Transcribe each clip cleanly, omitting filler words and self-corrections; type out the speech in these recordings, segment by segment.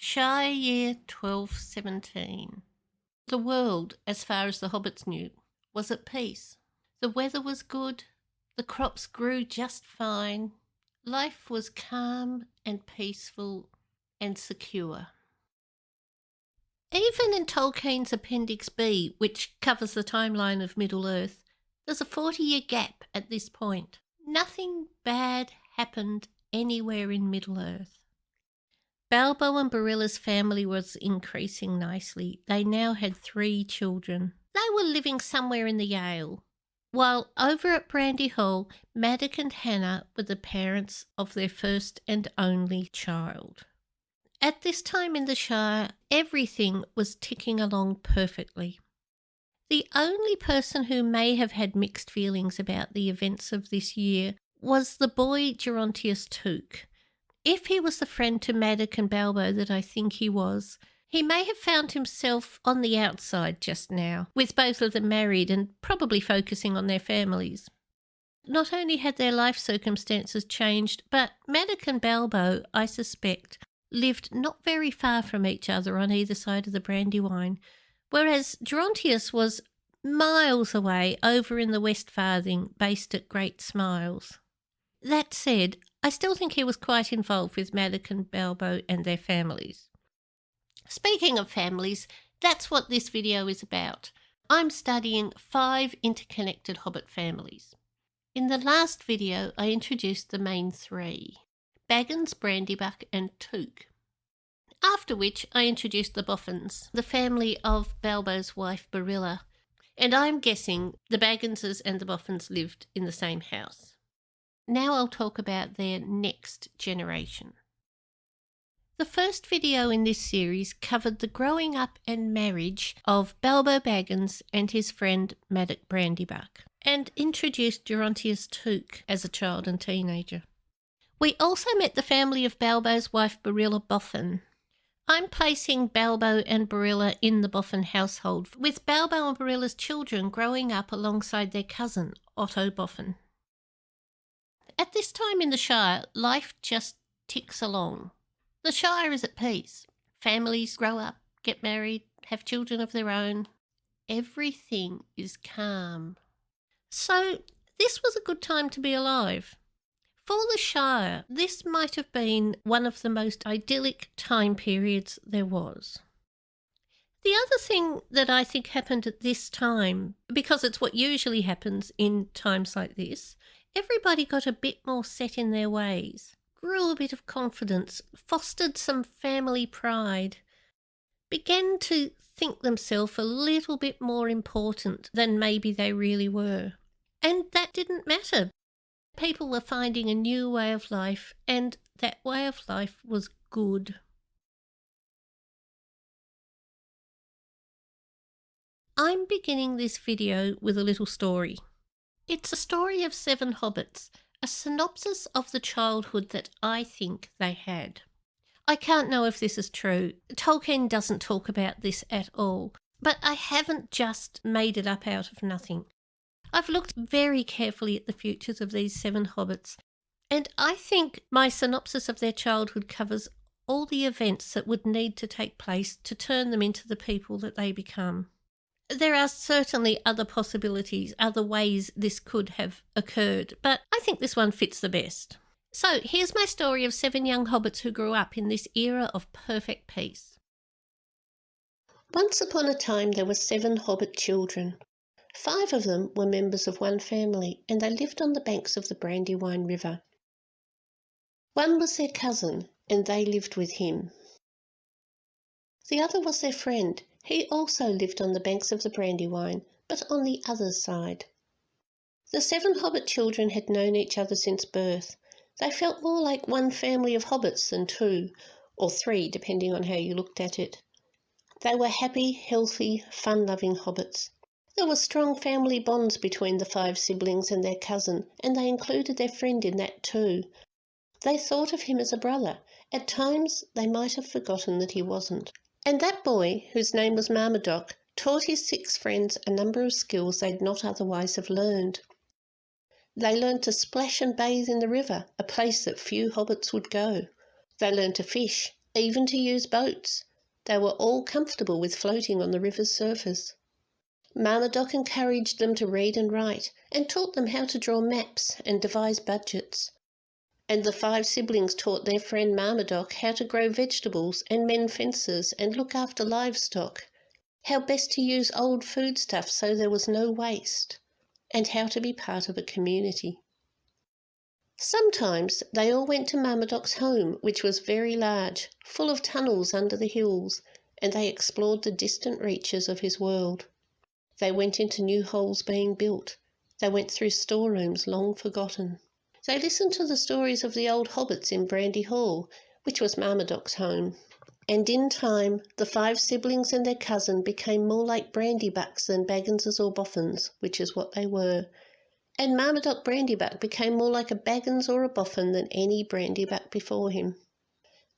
Shire year 1217. The world, as far as the hobbits knew, was at peace. The weather was good, the crops grew just fine, life was calm and peaceful and secure. Even in Tolkien's Appendix B, which covers the timeline of Middle-earth, there's a 40-year gap at this point. Nothing bad happened anywhere in Middle-earth. Balbo and Barilla's family was increasing nicely. They now had 3 children. They were living somewhere in the Yale, while over at Brandy Hall, Maddock and Hannah were the parents of their first and only child. At this time in the Shire, everything was ticking along perfectly. The only person who may have had mixed feelings about the events of this year was the boy Gerontius Took. If he was the friend to Maddock and Balbo that I think he was, he may have found himself on the outside just now, with both of them married and probably focusing on their families. Not only had their life circumstances changed, but Maddock and Balbo, I suspect, lived not very far from each other on either side of the Brandywine, whereas Gerontius was miles away over in the West Farthing, based at Great Smiles. That said, I still think he was quite involved with Maddock and Balbo and their families. Speaking of families, that's what this video is about. I'm studying 5 interconnected Hobbit families. In the last video, I introduced the main 3, Baggins, Brandybuck and Took. After which, I introduced the Boffins, the family of Balbo's wife Barilla, and I'm guessing the Bagginses and the Boffins lived in the same house. Now I'll talk about their next generation. The first video in this series covered the growing up and marriage of Balbo Baggins and his friend Maddock Brandybuck, and introduced Gerontius Took as a child and teenager. We also met the family of Balbo's wife Barilla Boffin. I'm placing Balbo and Barilla in the Boffin household, with Balbo and Barilla's children growing up alongside their cousin, Otto Boffin. At this time in the Shire, life just ticks along. The Shire is at peace. Families grow up, get married, have children of their own. Everything is calm. So this was a good time to be alive. For the Shire, this might have been one of the most idyllic time periods there was. The other thing that I think happened at this time, because it's what usually happens in times like this, everybody got a bit more set in their ways, grew a bit of confidence, fostered some family pride, began to think themselves a little bit more important than maybe they really were. And that didn't matter. People were finding a new way of life, and that way of life was good. I'm beginning this video with a little story. It's a story of 7 hobbits, a synopsis of the childhood that I think they had. I can't know if this is true. Tolkien doesn't talk about this at all, but I haven't just made it up out of nothing. I've looked very carefully at the futures of these 7 hobbits, and I think my synopsis of their childhood covers all the events that would need to take place to turn them into the people that they become. There are certainly other possibilities, other ways this could have occurred, but I think this one fits the best. So here's my story of 7 young hobbits who grew up in this era of perfect peace. Once upon a time there were 7 hobbit children. 5 of them were members of one family, and they lived on the banks of the Brandywine River. One was their cousin, and they lived with him. The other was their friend. He also lived on the banks of the Brandywine, but on the other side. The 7 hobbit children had known each other since birth. They felt more like one family of hobbits than 2, or 3, depending on how you looked at it. They were happy, healthy, fun-loving hobbits. There were strong family bonds between the 5 siblings and their cousin, and they included their friend in that too. They thought of him as a brother. At times they might have forgotten that he wasn't. And that boy, whose name was Marmaduke, taught his 6 friends a number of skills they'd not otherwise have learned. They learned to splash and bathe in the river, a place that few hobbits would go. They learned to fish, even to use boats. They were all comfortable with floating on the river's surface. Marmaduke encouraged them to read and write, and taught them how to draw maps and devise budgets. And the 5 siblings taught their friend Marmaduke how to grow vegetables and mend fences and look after livestock, how best to use old foodstuffs so there was no waste, and how to be part of a community. Sometimes they all went to Marmaduke's home, which was very large, full of tunnels under the hills, and they explored the distant reaches of his world. They went into new halls being built. They went through storerooms long forgotten. They listened to the stories of the old hobbits in Brandy Hall, which was Marmaduke's home. And in time, the 5 siblings and their cousin became more like Brandybucks than Bagginses or Boffins, which is what they were. And Marmaduke Brandybuck became more like a Baggins or a Boffin than any Brandybuck before him.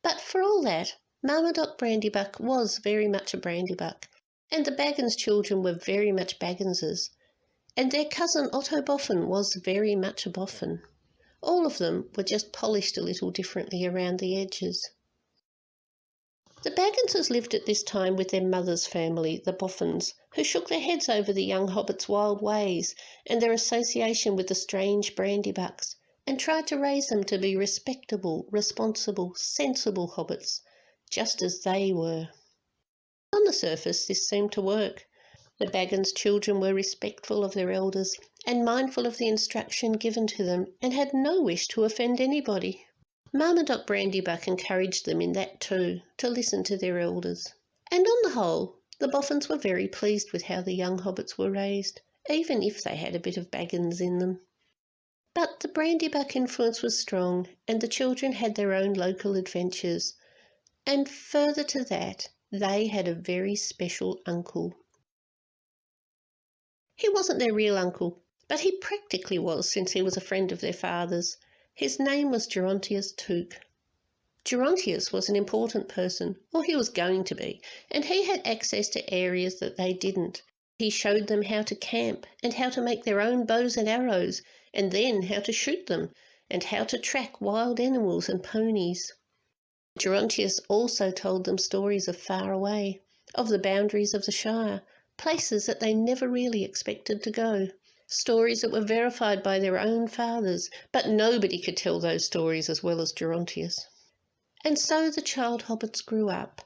But for all that, Marmaduke Brandybuck was very much a Brandybuck, and the Baggins children were very much Bagginses, and their cousin Otto Boffin was very much a Boffin. All of them were just polished a little differently around the edges. The Bagginses lived at this time with their mother's family, the Boffins, who shook their heads over the young hobbits' wild ways and their association with the strange Brandybucks, and tried to raise them to be respectable, responsible, sensible hobbits, just as they were. On the surface, this seemed to work. The Baggins children were respectful of their elders and mindful of the instruction given to them, and had no wish to offend anybody. Marmaduke Brandybuck encouraged them in that too, to listen to their elders. And on the whole, the Boffins were very pleased with how the young hobbits were raised, even if they had a bit of Baggins in them. But the Brandybuck influence was strong, and the children had their own local adventures. And further to that, they had a very special uncle. He wasn't their real uncle, but he practically was, since he was a friend of their father's. His name was Gerontius Took. Gerontius was an important person, or he was going to be, and he had access to areas that they didn't. He showed them how to camp, and how to make their own bows and arrows, and then how to shoot them, and how to track wild animals and ponies. Gerontius also told them stories of far away, of the boundaries of the Shire, places that they never really expected to go. Stories that were verified by their own fathers, but nobody could tell those stories as well as Gerontius. And so the child hobbits grew up.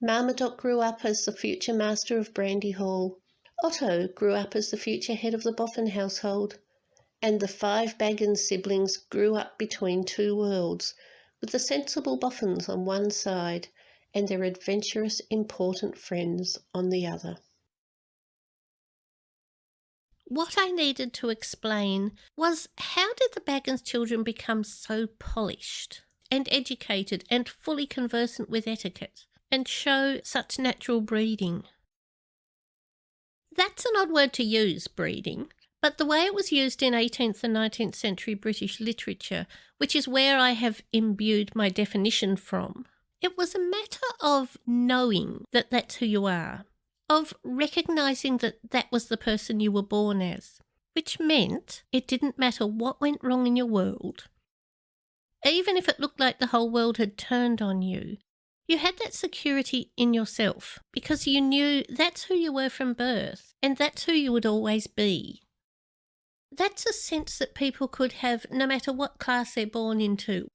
Marmaduke grew up as the future master of Brandy Hall. Otto grew up as the future head of the Boffin household. And the 5 Baggins siblings grew up between 2 worlds, with the sensible Boffins on one side and their adventurous, important friends on the other. What I needed to explain was, how did the Baggins children become so polished and educated and fully conversant with etiquette and show such natural breeding? That's an odd word to use, breeding, but the way it was used in 18th and 19th century British literature, which is where I have imbued my definition from, it was a matter of knowing that that's who you are, of recognising that that was the person you were born as, which meant it didn't matter what went wrong in your world. Even if it looked like the whole world had turned on you, you had that security in yourself because you knew that's who you were from birth and that's who you would always be. That's a sense that people could have no matter what class they're born into.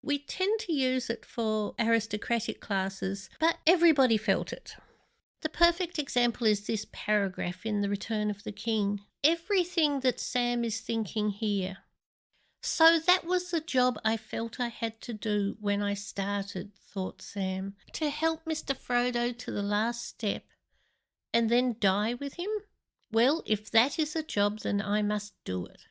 We tend to use it for aristocratic classes, but everybody felt it. The perfect example is this paragraph in The Return of the King. Everything that Sam is thinking here. So that was the job I felt I had to do when I started, thought Sam, to help Mr. Frodo to the last step and then die with him? Well, if that is a job, then I must do it.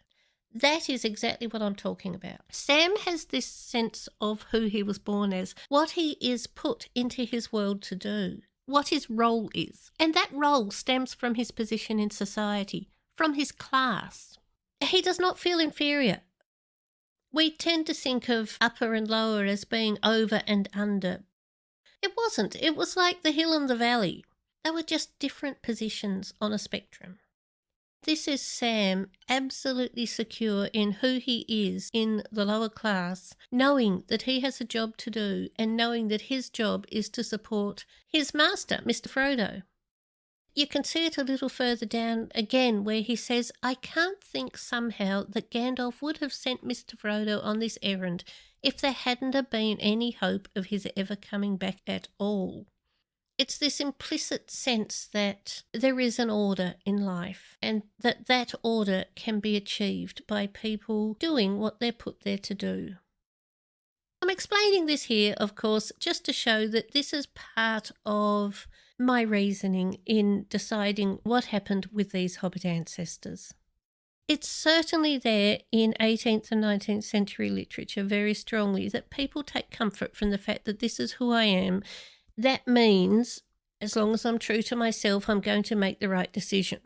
That is exactly what I'm talking about. Sam has this sense of who he was born as, what he is put into his world to do, what his role is. And that role stems from his position in society, from his class. He does not feel inferior. We tend to think of upper and lower as being over and under. It wasn't. It was like the hill and the valley. They were just different positions on a spectrum. This is Sam absolutely secure in who he is in the lower class, knowing that he has a job to do and knowing that his job is to support his master, Mr. Frodo. You can see it a little further down again where he says, I can't think somehow that Gandalf would have sent Mr. Frodo on this errand if there hadn't have been any hope of his ever coming back at all. It's this implicit sense that there is an order in life and that that order can be achieved by people doing what they're put there to do. I'm explaining this here, of course, just to show that this is part of my reasoning in deciding what happened with these Hobbit ancestors. It's certainly there in 18th and 19th century literature very strongly that people take comfort from the fact that this is who I am. That means, as long as I'm true to myself, I'm going to make the right decision.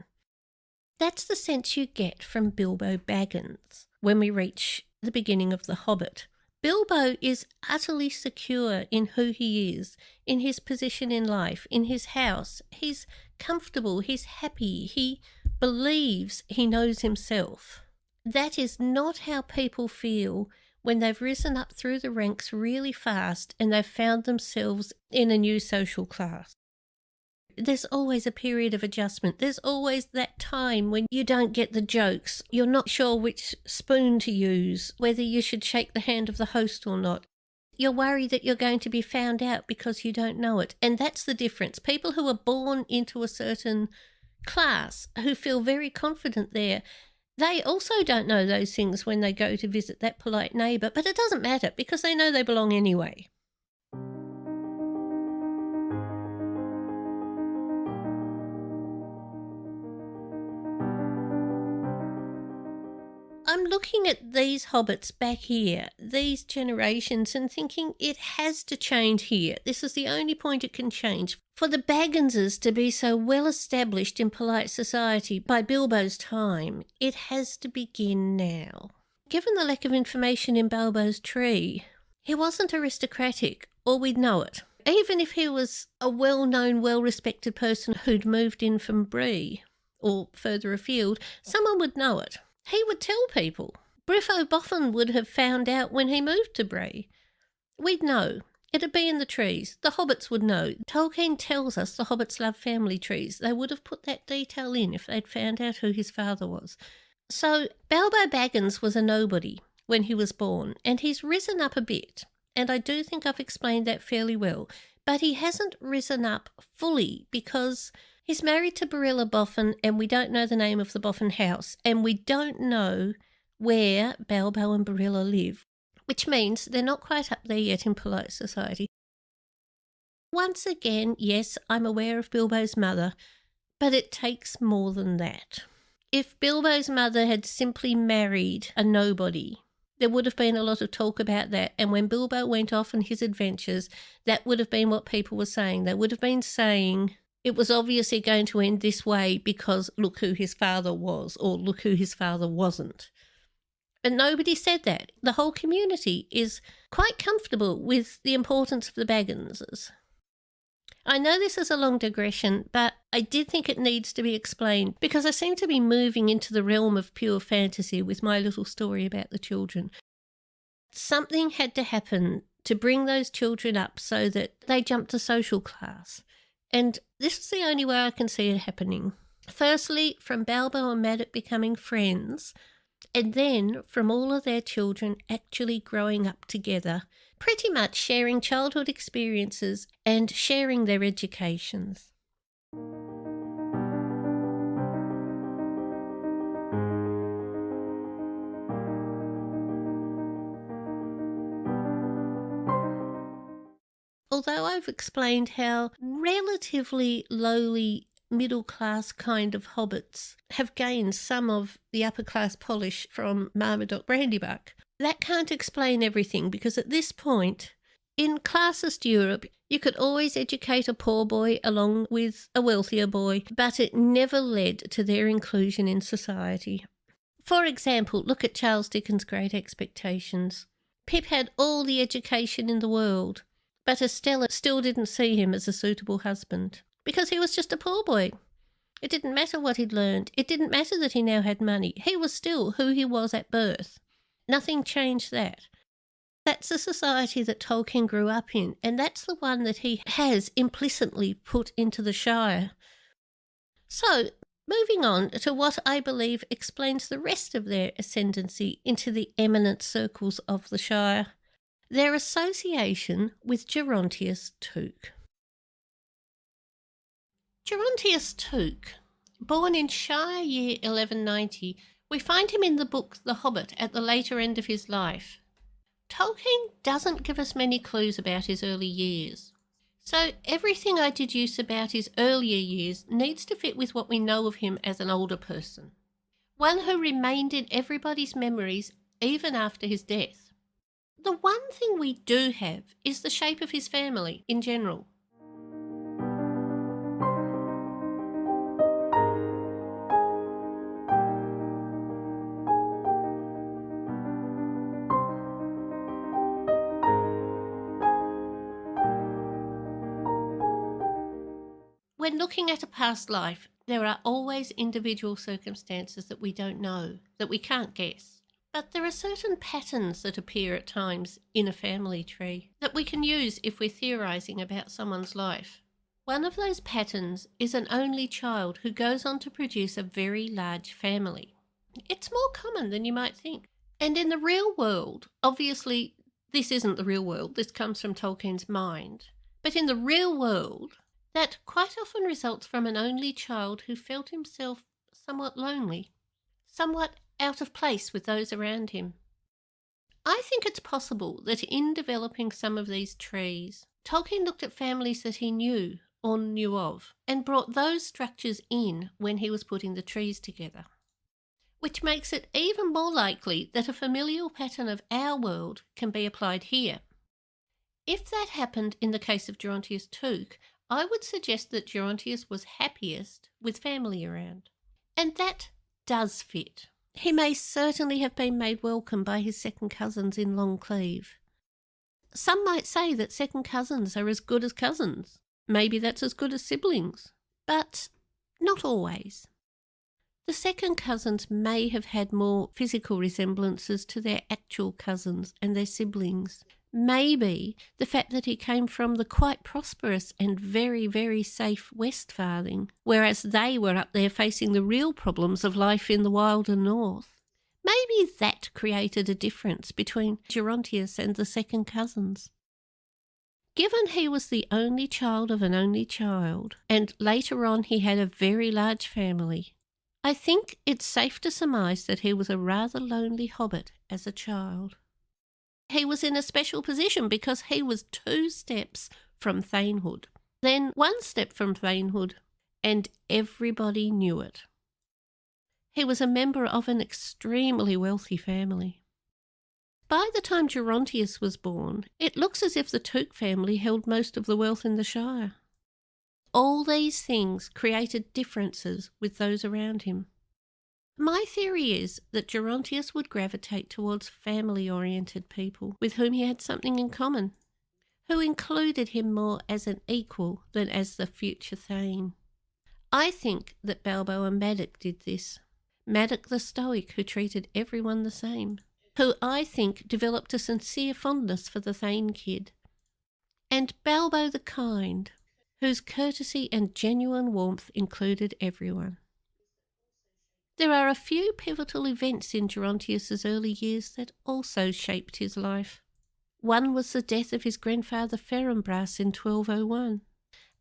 That's the sense you get from Bilbo Baggins when we reach the beginning of The Hobbit. Bilbo is utterly secure in who he is, in his position in life, in his house. He's comfortable, he's happy, he believes he knows himself. That is not how people feel when they've risen up through the ranks really fast and they've found themselves in a new social class. There's always a period of adjustment. There's always that time when you don't get the jokes. You're not sure which spoon to use, whether you should shake the hand of the host or not. You're worried that you're going to be found out because you don't know it. And that's the difference. People who are born into a certain class, who feel very confident there, they also don't know those things when they go to visit that polite neighbour, but it doesn't matter because they know they belong anyway. I'm looking at these hobbits back here, these generations, and thinking it has to change here. This is the only point it can change. For the Bagginses to be so well established in polite society by Bilbo's time, it has to begin now. Given the lack of information in Bilbo's tree, he wasn't aristocratic, or we'd know it. Even if he was a well-known, well-respected person who'd moved in from Bree, or further afield, someone would know it. He would tell people. Briffo Boffin would have found out when he moved to Bree. We'd know. It'd be in the trees. The hobbits would know. Tolkien tells us the hobbits love family trees. They would have put that detail in if they'd found out who his father was. So Bilbo Baggins was a nobody when he was born, and he's risen up a bit. And I do think I've explained that fairly well. But he hasn't risen up fully because he's married to Barilla Boffin, and we don't know the name of the Boffin house, and we don't know where Bilbo and Barilla live, which means they're not quite up there yet in polite society. Once again, yes, I'm aware of Bilbo's mother, but it takes more than that. If Bilbo's mother had simply married a nobody, there would have been a lot of talk about that, and when Bilbo went off on his adventures, that would have been what people were saying. They would have been saying it was obviously going to end this way because look who his father was, or look who his father wasn't. And nobody said that. The whole community is quite comfortable with the importance of the Bagginses. I know this is a long digression, but I did think it needs to be explained because I seem to be moving into the realm of pure fantasy with my little story about the children. Something had to happen to bring those children up so that they jumped to social class. And this is the only way I can see it happening. Firstly, from Bilbo and Maddox becoming friends, and then from all of their children actually growing up together, pretty much sharing childhood experiences and sharing their educations. Although I've explained how relatively lowly middle-class kind of hobbits have gained some of the upper-class polish from Marmaduke Brandybuck, that can't explain everything because at this point, in classist Europe, you could always educate a poor boy along with a wealthier boy, but it never led to their inclusion in society. For example, look at Charles Dickens' Great Expectations. Pip had all the education in the world, but Estella still didn't see him as a suitable husband because he was just a poor boy. It didn't matter what he'd learned. It didn't matter that he now had money. He was still who he was at birth. Nothing changed that. That's the society that Tolkien grew up in, and that's the one that he has implicitly put into the Shire. So, moving on to what I believe explains the rest of their ascendancy into the eminent circles of the Shire, their association with Gerontius Took. Gerontius Took, born in Shire year 1190, we find him in the book The Hobbit at the later end of his life. Tolkien doesn't give us many clues about his early years. So everything I deduce about his earlier years needs to fit with what we know of him as an older person. One who remained in everybody's memories even after his death. The one thing we do have is the shape of his family in general. When looking at a past life, there are always individual circumstances that we don't know, that we can't guess. But there are certain patterns that appear at times in a family tree that we can use if we're theorising about someone's life. One of those patterns is an only child who goes on to produce a very large family. It's more common than you might think. And in the real world, obviously this isn't the real world, this comes from Tolkien's mind, but in the real world, that quite often results from an only child who felt himself somewhat lonely, somewhat out of place with those around him. I think it's possible that in developing some of these trees, Tolkien looked at families that he knew or knew of and brought those structures in when he was putting the trees together, which makes it even more likely that a familial pattern of our world can be applied here. If that happened in the case of Gerontius Took, I would suggest that Gerontius was happiest with family around. And that does fit. He may certainly have been made welcome by his second cousins in Longcleave. Some might say that second cousins are as good as cousins. Maybe that's as good as siblings. But not always. The second cousins may have had more physical resemblances to their actual cousins and their siblings. Maybe the fact that he came from the quite prosperous and very, very safe Westfarthing, whereas they were up there facing the real problems of life in the wilder north. Maybe that created a difference between Gerontius and the second cousins. Given he was the only child of an only child, and later on he had a very large family, I think it's safe to surmise that he was a rather lonely hobbit as a child. He was in a special position because he was 2 steps from thanehood, then 1 step from thanehood, and everybody knew it. He was a member of an extremely wealthy family. By the time Gerontius was born, it looks as if the Took family held most of the wealth in the Shire. All these things created differences with those around him. My theory is that Gerontius would gravitate towards family-oriented people with whom he had something in common, who included him more as an equal than as the future Thane. I think that Balbo and Maddock did this. Maddock the stoic who treated everyone the same, who I think developed a sincere fondness for the Thane kid, and Balbo the kind, whose courtesy and genuine warmth included everyone. There are a few pivotal events in Gerontius's early years that also shaped his life. One was the death of his grandfather Ferinbras in 1201,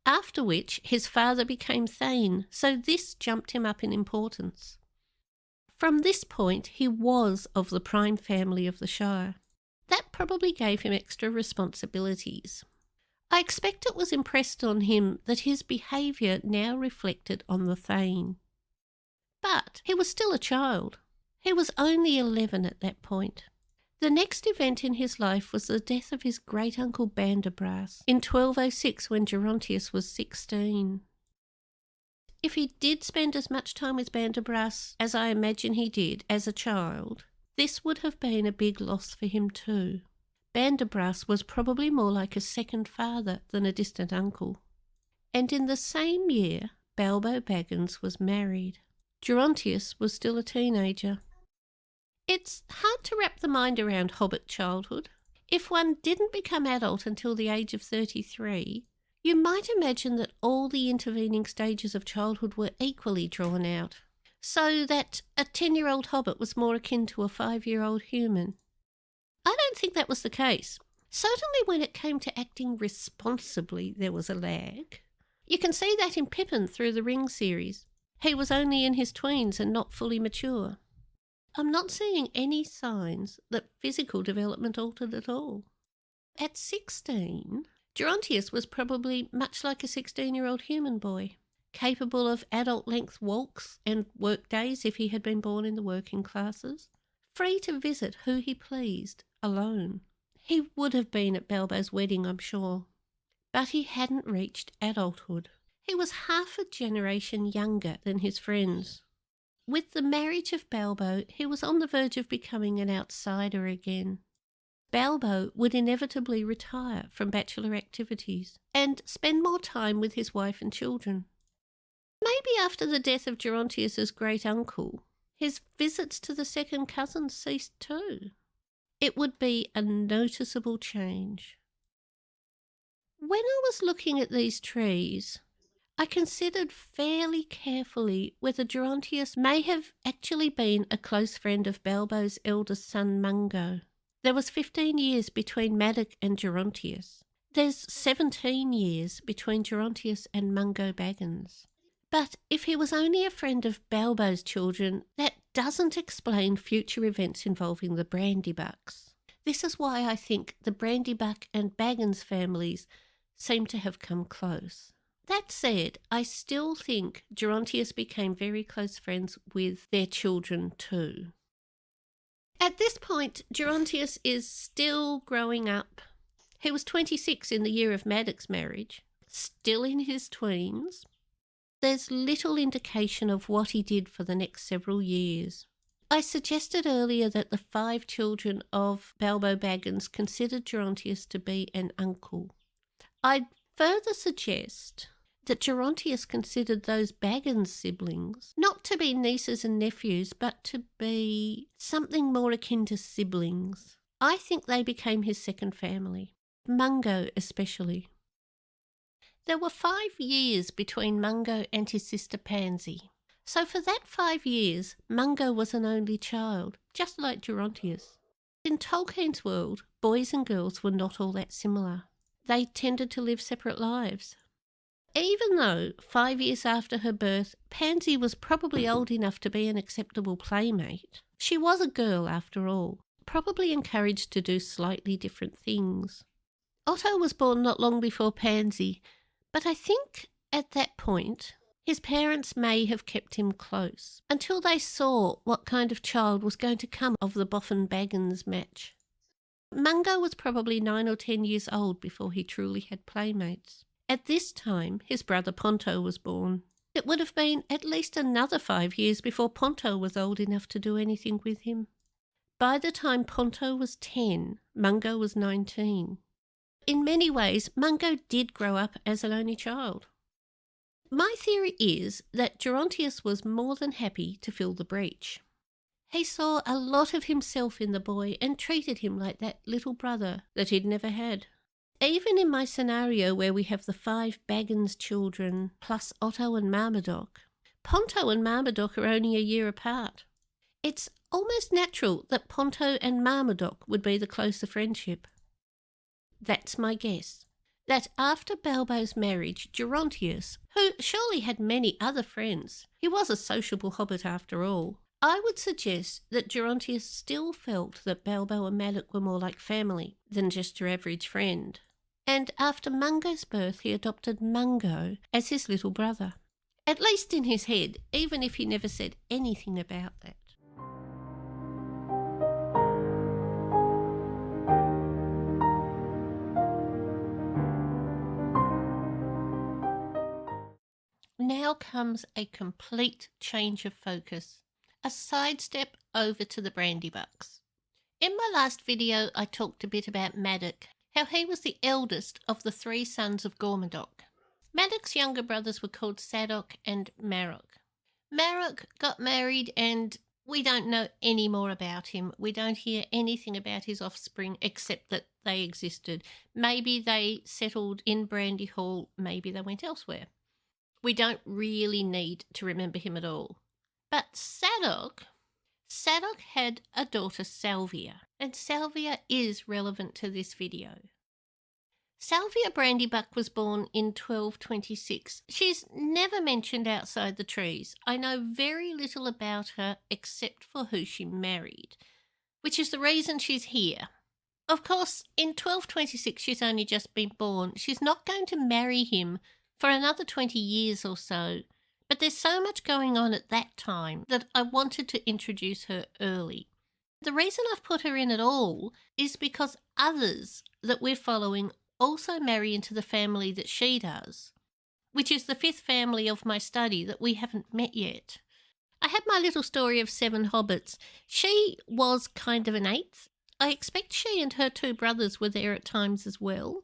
after which his father became Thane, so this jumped him up in importance. From this point he was of the prime family of the Shire. That probably gave him extra responsibilities. I expect it was impressed on him that his behaviour now reflected on the Thane. But he was still a child. He was only 11 at that point. The next event in his life was the death of his great-uncle Bandabras in 1206 when Gerontius was 16. If he did spend as much time with Bandabras as I imagine he did as a child, this would have been a big loss for him too. Bandabras was probably more like a second father than a distant uncle. And in the same year, Bilbo Baggins was married. Gerontius was still a teenager. It's hard to wrap the mind around Hobbit childhood. If one didn't become adult until the age of 33, you might imagine that all the intervening stages of childhood were equally drawn out, so that a 10-year-old hobbit was more akin to a 5-year-old human. I don't think that was the case. Certainly when it came to acting responsibly, there was a lag. You can see that in Pippin through the Ring series. He was only in his tweens and not fully mature. I'm not seeing any signs that physical development altered at all. At 16, Gerontius was probably much like a 16-year-old human boy, capable of adult-length walks and work days if he had been born in the working classes, free to visit who he pleased, alone. He would have been at Bilbo's wedding, I'm sure. But he hadn't reached adulthood. He was half a generation younger than his friends. With the marriage of Bilbo, he was on the verge of becoming an outsider again. Bilbo would inevitably retire from bachelor activities and spend more time with his wife and children. Maybe after the death of Gerontius's great-uncle, his visits to the second cousins ceased too. It would be a noticeable change. When I was looking at these trees, I considered fairly carefully whether Gerontius may have actually been a close friend of Bilbo's eldest son Mungo. There was 15 years between Madog and Gerontius. There's 17 years between Gerontius and Mungo Baggins. But if he was only a friend of Bilbo's children, that doesn't explain future events involving the Brandybucks. This is why I think the Brandybuck and Baggins families seem to have come close. That said, I still think Gerontius became very close friends with their children too. At this point, Gerontius is still growing up. He was 26 in the year of Madog's marriage, still in his tweens. There's little indication of what he did for the next several years. I suggested earlier that the 5 children of Bilbo Baggins considered Gerontius to be an uncle. I'd further suggest that Gerontius considered those Baggins siblings not to be nieces and nephews, but to be something more akin to siblings. I think they became his second family, Mungo especially. There were 5 years between Mungo and his sister Pansy. So for that 5 years, Mungo was an only child, just like Gerontius. In Tolkien's world, boys and girls were not all that similar. They tended to live separate lives. Even though 5 years after her birth, Pansy was probably old enough to be an acceptable playmate, she was a girl after all, probably encouraged to do slightly different things. Otto was born not long before Pansy, but I think at that point his parents may have kept him close until they saw what kind of child was going to come of the Boffin-Baggins match. Mungo was probably 9 or 10 years old before he truly had playmates. At this time, his brother Ponto was born. It would have been at least another 5 years before Ponto was old enough to do anything with him. By the time Ponto was 10, Mungo was 19. In many ways, Mungo did grow up as an only child. My theory is that Gerontius was more than happy to fill the breach. He saw a lot of himself in the boy and treated him like that little brother that he'd never had. Even in my scenario where we have the 5 Baggins children plus Otto and Marmaduke, Ponto and Marmaduke are only a year apart. It's almost natural that Ponto and Marmaduke would be the closer friendship. That's my guess. That after Bilbo's marriage, Gerontius, who surely had many other friends, he was a sociable hobbit after all, I would suggest that Gerontius still felt that Bilbo and Madog were more like family than just your average friend. And after Mungo's birth, he adopted Mungo as his little brother. At least in his head, even if he never said anything about that. Now comes a complete change of focus, a sidestep over to the Brandybucks. In my last video, I talked a bit about Madog, how he was the eldest of the 3 sons of Gormadok. Madoc's younger brothers were called Sadok and Marok. Marok got married and we don't know any more about him. We don't hear anything about his offspring except that they existed. Maybe they settled in Brandy Hall, maybe they went elsewhere. We don't really need to remember him at all. But Sadok had a daughter, Salvia, and Salvia is relevant to this video. Salvia Brandybuck was born in 1226. She's never mentioned outside the trees. I know very little about her except for who she married, which is the reason she's here. Of course, in 1226 she's only just been born. She's not going to marry him for another 20 years or so, but there's so much going on at that time that I wanted to introduce her early. The reason I've put her in at all is because others that we're following also marry into the family that she does, which is the fifth family of my study that we haven't met yet. I had my little story of 7 hobbits. She was kind of an eighth. I expect she and her 2 brothers were there at times as well,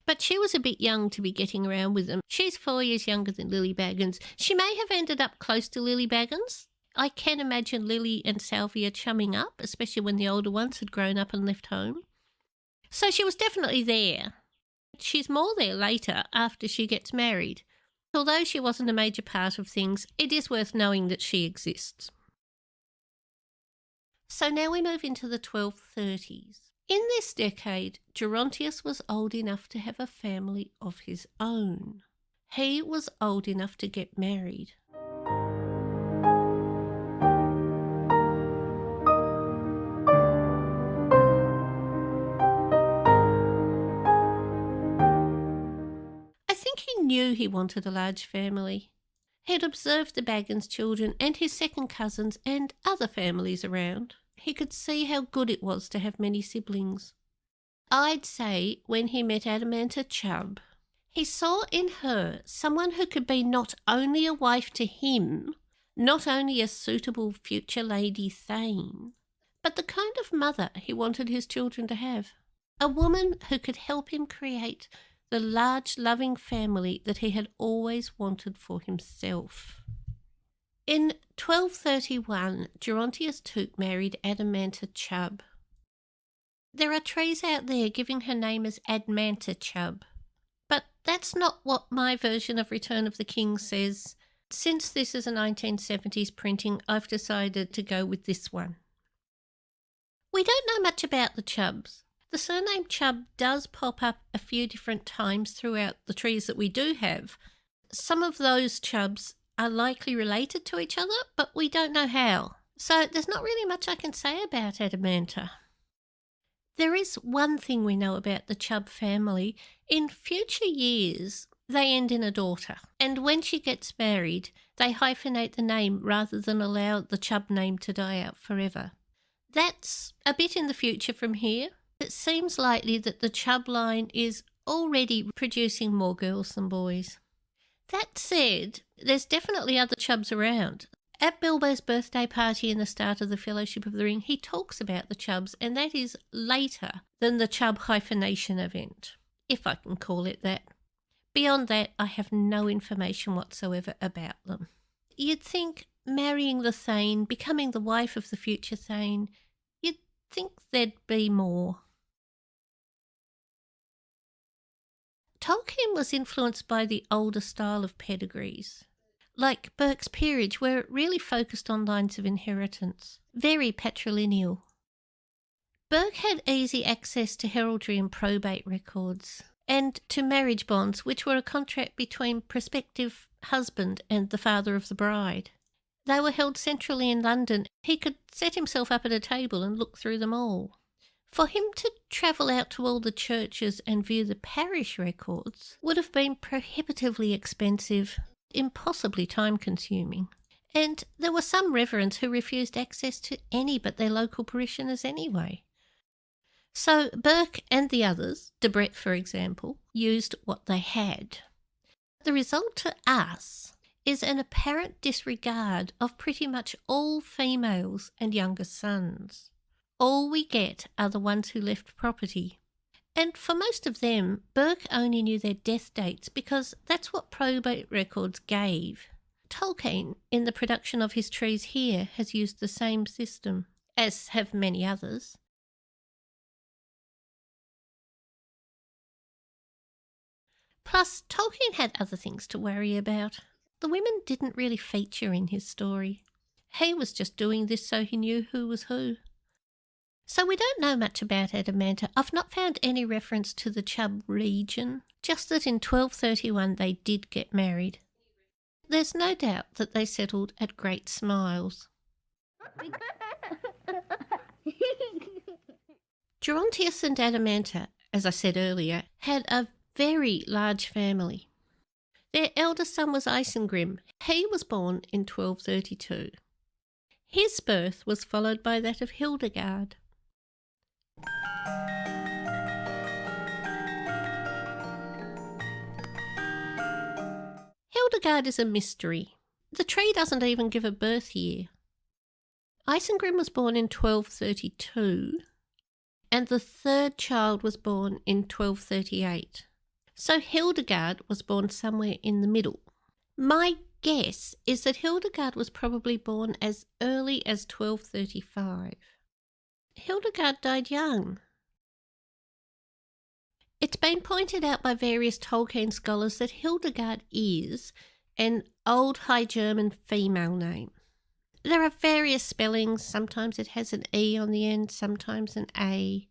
but she was a bit young to be getting around with them. She's 4 years younger than Lily Baggins. She may have ended up close to Lily Baggins. I can imagine Lily and Salvia chumming up, especially when the older ones had grown up and left home. So she was definitely there. She's more there later after she gets married. Although she wasn't a major part of things, it is worth knowing that she exists. So now we move into the 1230s. In this decade, Gerontius was old enough to have a family of his own. He was old enough to get married. He knew he wanted a large family. He'd observed the Baggins children and his second cousins and other families around. He could see how good it was to have many siblings. I'd say when he met Adamanta Chubb, he saw in her someone who could be not only a wife to him, not only a suitable future Lady Thane, but the kind of mother he wanted his children to have. A woman who could help him create the large, loving family that he had always wanted for himself. In 1231, Gerontius Took married Adamanta Chubb. There are trees out there giving her name as Admanta Chubb, but that's not what my version of Return of the King says. Since this is a 1970s printing, I've decided to go with this one. We don't know much about the Chubbs. The surname Chubb does pop up a few different times throughout the trees that we do have. Some of those Chubbs are likely related to each other, but we don't know how. So there's not really much I can say about Adamanta. There is one thing we know about the Chubb family. In future years, they end in a daughter. And when she gets married, they hyphenate the name rather than allow the Chubb name to die out forever. That's a bit in the future from here. It seems likely that the Chubb line is already producing more girls than boys. That said, there's definitely other Chubbs around. At Bilbo's birthday party in the start of the Fellowship of the Ring, he talks about the Chubbs, and that is later than the Chubb hyphenation event, if I can call it that. Beyond that, I have no information whatsoever about them. You'd think marrying the Thane, becoming the wife of the future Thane, you'd think there'd be more. Tolkien was influenced by the older style of pedigrees, like Burke's Peerage, where it really focused on lines of inheritance, very patrilineal. Burke had easy access to heraldry and probate records, and to marriage bonds, which were a contract between prospective husband and the father of the bride. They were held centrally in London. He could set himself up at a table and look through them all. For him to travel out to all the churches and view the parish records would have been prohibitively expensive, impossibly time-consuming. And there were some reverends who refused access to any but their local parishioners anyway. So Burke and the others, Debrett for example, used what they had. The result to us is an apparent disregard of pretty much all females and younger sons. All we get are the ones who left property, And for most of them, Burke only knew their death dates because that's what probate records gave. Tolkien, in the production of his trees here, has used the same system, as have many others. Plus, Tolkien had other things to worry about. The women didn't really feature in his story. He was just doing this so he knew who was who. So we don't know much about Adamanta. I've not found any reference to the Chubb region, just that in 1231 they did get married. There's no doubt that they settled at Great Smiles. Gerontius and Adamanta, as I said earlier, had a very large family. Their eldest son was Isengrim. He was born in 1232. His birth was followed by that of Hildegard. Hildegard is a mystery. The tree doesn't even give a birth year. Isengrim was born in 1232, and the third child was born in 1238. So Hildegard was born somewhere in the middle. My guess is that Hildegard was probably born as early as 1235. Hildegard died young. It's been pointed out by various Tolkien scholars that Hildegard is an Old High German female name. There are various spellings. Sometimes it has an E on the end, sometimes an A.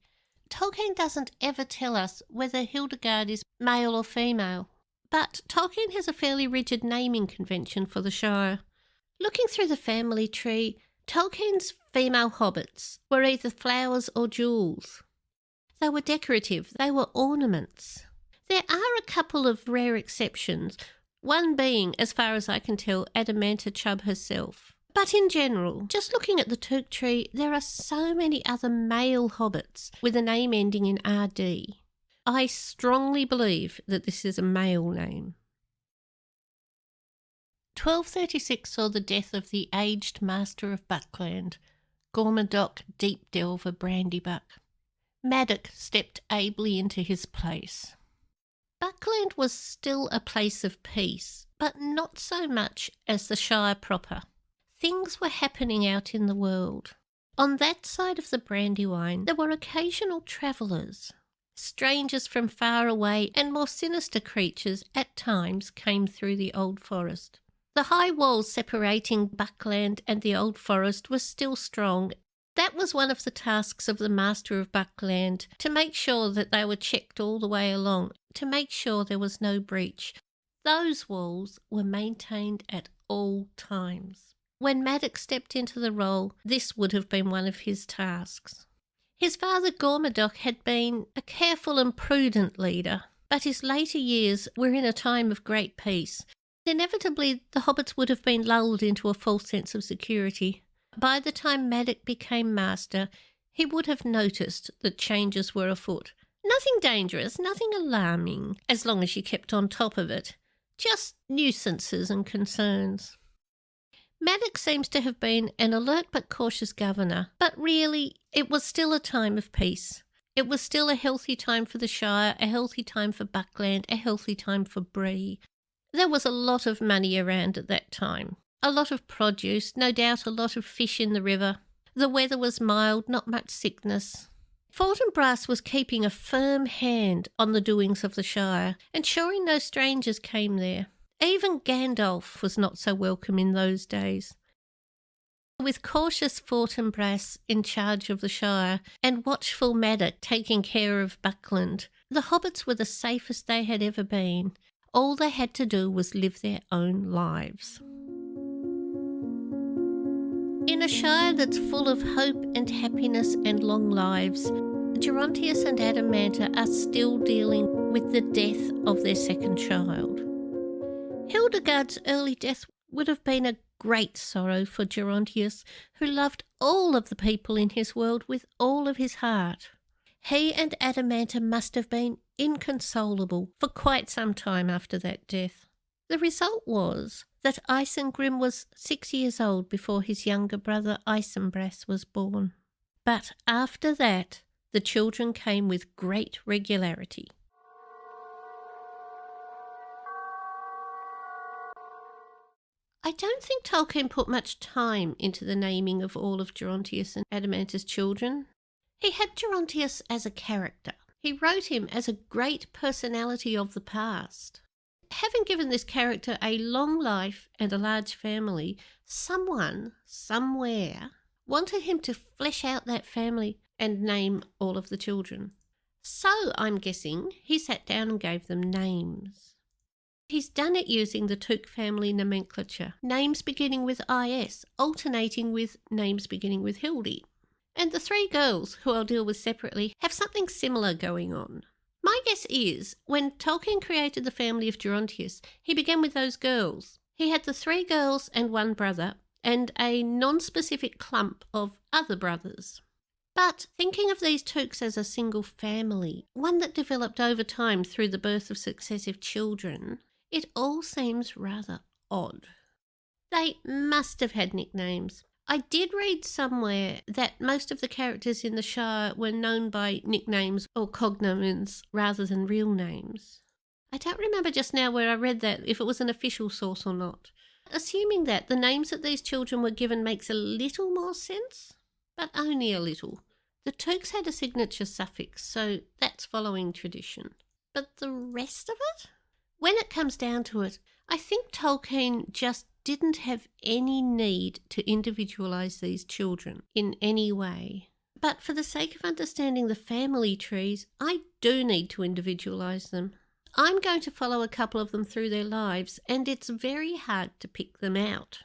Tolkien doesn't ever tell us whether Hildegard is male or female, but Tolkien has a fairly rigid naming convention for the Shire. Looking through the family tree, Tolkien's female hobbits were either flowers or jewels. They were decorative, they were ornaments. There are a couple of rare exceptions, one being, as far as I can tell, Adamanta Chubb herself. But in general, just looking at the Took tree, there are so many other male hobbits with a name ending in RD. I strongly believe that this is a male name. 1236 saw the death of the aged master of Buckland, Gormadoc Deep Delver Brandybuck. Maddock stepped ably into his place. Buckland was still a place of peace, but not so much as the Shire proper. Things were happening out in the world. On that side of the Brandywine, there were occasional travellers. Strangers from far away and more sinister creatures at times came through the old forest. The high walls separating Buckland and the old forest were still strong. That was one of the tasks of the master of Buckland, to make sure that they were checked all the way along, to make sure there was no breach. Those walls were maintained at all times. When Maddox stepped into the role, this would have been one of his tasks. His father Gormadoc had been a careful and prudent leader, but his later years were in a time of great peace. Inevitably, the hobbits would have been lulled into a false sense of security. By the time Maddox became master, he would have noticed that changes were afoot. Nothing dangerous, nothing alarming, as long as you kept on top of it. Just nuisances and concerns. Maddox seems to have been an alert but cautious governor, but really it was still a time of peace. It was still a healthy time for the Shire, a healthy time for Buckland, a healthy time for Bree. There was a lot of money around at that time, a lot of produce, no doubt a lot of fish in the river. The weather was mild, not much sickness. Fortinbras was keeping a firm hand on the doings of the Shire, ensuring no strangers came there. Even Gandalf was not so welcome in those days. With cautious Fortinbras in charge of the Shire and watchful Maddox taking care of Buckland, the hobbits were the safest they had ever been. All they had to do was live their own lives. In a Shire that's full of hope and happiness and long lives, Gerontius and Adamanta are still dealing with the death of their second child. Hildegard's early death would have been a great sorrow for Gerontius, who loved all of the people in his world with all of his heart. He and Adamanta must have been inconsolable for quite some time after that death. The result was that Isengrim was 6 years old before his younger brother Isembras was born. But after that, The children came with great regularity. I don't think Tolkien put much time into the naming of all of Gerontius and Adamanta's children. He had Gerontius as a character. He wrote him as a great personality of the past. Having given this character a long life and a large family, someone, somewhere, wanted him to flesh out that family and name all of the children. So, I'm guessing, he sat down and gave them names. He's done it using the Took family nomenclature, names beginning with IS, alternating with names beginning with Hildy. And the three girls, who I'll deal with separately, have something similar going on. My guess is, when Tolkien created the family of Gerontius, he began with those girls. He had the three girls and one brother, and a non-specific clump of other brothers. But thinking of these Tooks as a single family, one that developed over time through the birth of successive children, it all seems rather odd. They must have had nicknames. I did read somewhere that most of the characters in the Shire were known by nicknames or cognomens rather than real names. I don't remember just now where I read that, if it was an official source or not. Assuming that, the names that these children were given makes a little more sense, but only a little. The Tooks had a signature suffix, so that's following tradition. But the rest of it? When it comes down to it, I think Tolkien just didn't have any need to individualise these children in any way. But for the sake of understanding the family trees, I do need to individualise them. I'm going to follow a couple of them through their lives, and it's very hard to pick them out.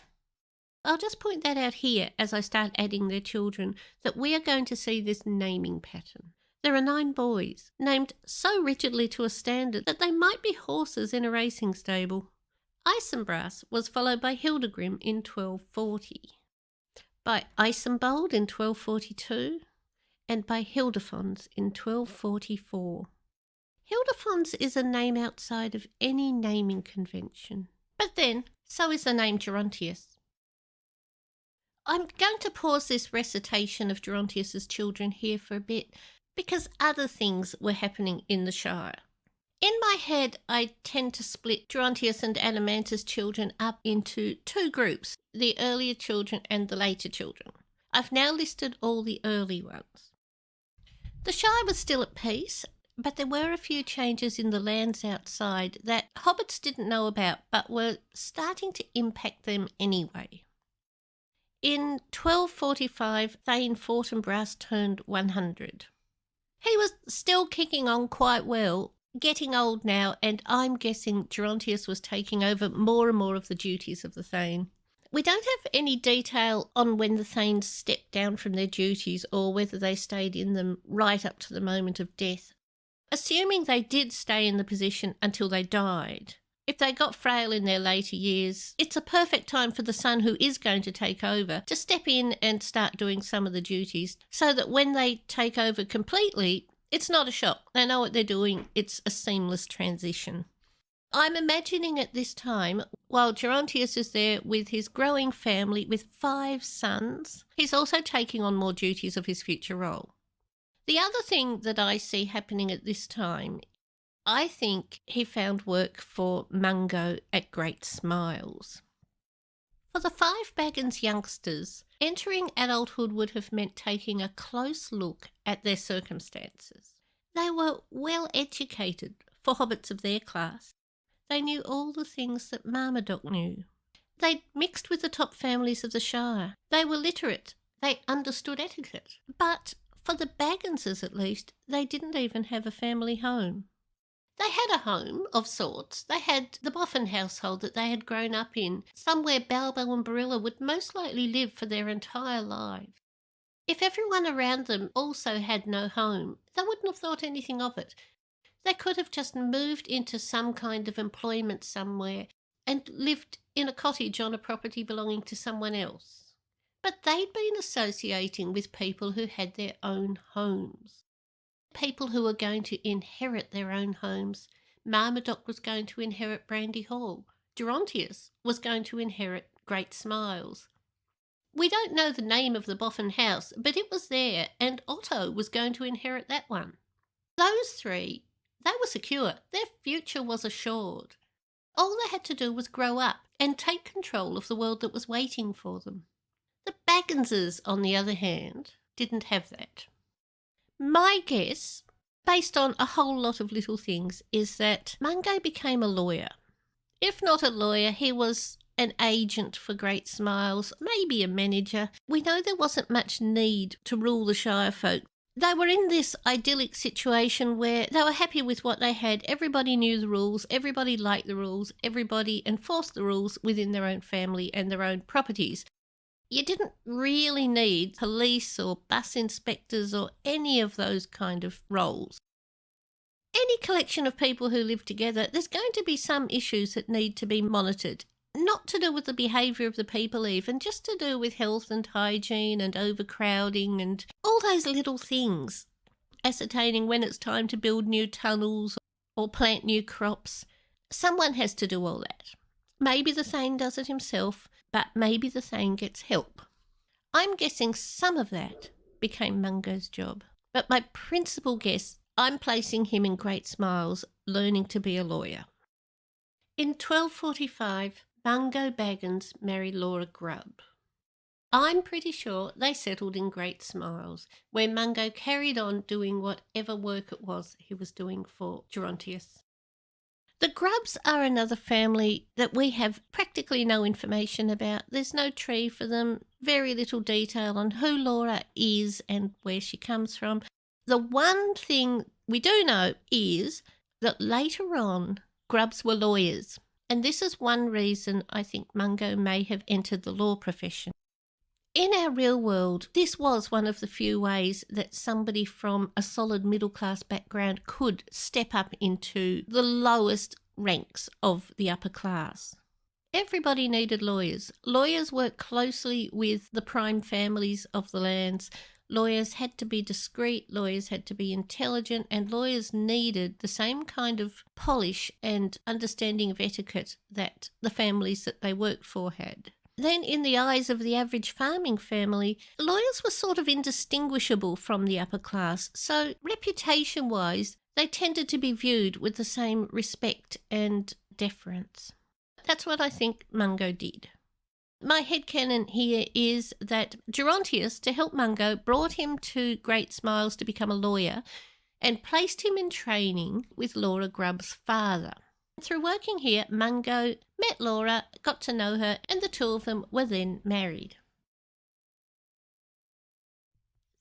I'll just point that out here as I start adding their children, that we are going to see this naming pattern. There are 9 boys, named so rigidly to a standard that they might be horses in a racing stable. Isambras was followed by Hildegrim in 1240, by Isambold in 1242, and by Hildefons in 1244. Hildefons is a name outside of any naming convention. But then, so is the name Gerontius. I'm going to pause this recitation of Gerontius's children here for a bit, because other things were happening in the Shire. In my head, I tend to split Gerontius and Adamanta's children up into 2 groups, the earlier children and the later children. I've now listed all the early ones. The Shire was still at peace, but there were a few changes in the lands outside that hobbits didn't know about but were starting to impact them anyway. In 1245, Thane Fortinbras turned 100. He was still kicking on quite well, getting old now, and I'm guessing Gerontius was taking over more and more of the duties of the Thane. We don't have any detail on when the Thanes stepped down from their duties or whether they stayed in them right up to the moment of death. Assuming they did stay in the position until they died, if they got frail in their later years, it's a perfect time for the son who is going to take over to step in and start doing some of the duties, so that when they take over completely, it's not a shock. They know what they're doing. It's a seamless transition. I'm imagining at this time, while Gerontius is there with his growing family with 5 sons, he's also taking on more duties of his future role. The other thing that I see happening at this time, I think he found work for Mungo at Great Smiles. For the 5 Baggins youngsters, entering adulthood would have meant taking a close look at their circumstances. They were well educated for hobbits of their class. They knew all the things that Marmaduke knew. They'd mixed with the top families of the Shire. They were literate. They understood etiquette. But for the Bagginses at least, they didn't even have a family home. They had a home of sorts. They had the Boffin household that they had grown up in, somewhere Balbo and Barilla would most likely live for their entire lives. If everyone around them also had no home, they wouldn't have thought anything of it. They could have just moved into some kind of employment somewhere and lived in a cottage on a property belonging to someone else. But they'd been associating with people who had their own homes. People who were going to inherit their own homes. Marmaduke was going to inherit Brandy Hall. Gerontius was going to inherit Great Smiles. We don't know the name of the Boffin house, but it was there, and Otto was going to inherit that one. Those three, they were secure. Their future was assured. All they had to do was grow up and take control of the world that was waiting for them. The Bagginses, on the other hand, didn't have that. My guess, based on a whole lot of little things, is that Mungo became a lawyer. If not a lawyer, he was an agent for Great Smiles, maybe a manager. We know there wasn't much need to rule the Shire folk. They were in this idyllic situation where they were happy with what they had. Everybody knew the rules, everybody liked the rules, everybody enforced the rules within their own family and their own properties. You didn't really need police or bus inspectors or any of those kind of roles. Any collection of people who live together, there's going to be some issues that need to be monitored. Not to do with the behaviour of the people even, just to do with health and hygiene and overcrowding and all those little things. Ascertaining when it's time to build new tunnels or plant new crops. Someone has to do all that. Maybe the Thane does it himself, but maybe the Thane gets help. I'm guessing some of that became Mungo's job. But my principal guess, I'm placing him in Great Smiles, learning to be a lawyer. In 1245, Mungo Baggins married Laura Grubb. I'm pretty sure they settled in Great Smiles, where Mungo carried on doing whatever work it was he was doing for Gerontius. The Grubbs are another family that we have practically no information about. There's no tree for them, very little detail on who Laura is and where she comes from. The one thing we do know is that later on, Grubbs were lawyers, and this is one reason I think Mungo may have entered the law profession. In our real world, this was one of the few ways that somebody from a solid middle-class background could step up into the lowest ranks of the upper class. Everybody needed lawyers. Lawyers worked closely with the prime families of the lands. Lawyers had to be discreet, lawyers had to be intelligent, and lawyers needed the same kind of polish and understanding of etiquette that the families that they worked for had. Then, in the eyes of the average farming family, lawyers were sort of indistinguishable from the upper class, so reputation-wise, they tended to be viewed with the same respect and deference. That's what I think Mungo did. My headcanon here is that Gerontius, to help Mungo, brought him to Great Smiles to become a lawyer and placed him in training with Laura Grubb's father. Through working here, Mungo met Laura, got to know her, and the two of them were then married.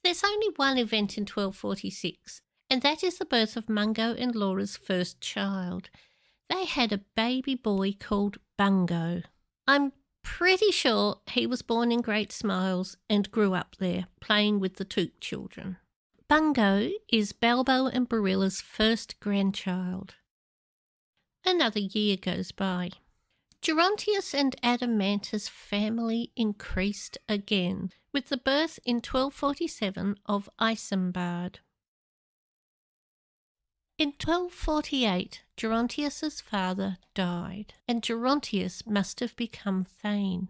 There's only one event in 1246, and that is the birth of Mungo and Laura's first child. They had a baby boy called Bungo. I'm pretty sure he was born in Great Smiles and grew up there, playing with the Took children. Bungo is Balbo and Barilla's first grandchild. Another year goes by. Gerontius and Adamanta's family increased again, with the birth in 1247 of Isambard. In 1248, Gerontius's father died, and Gerontius must have become Thane.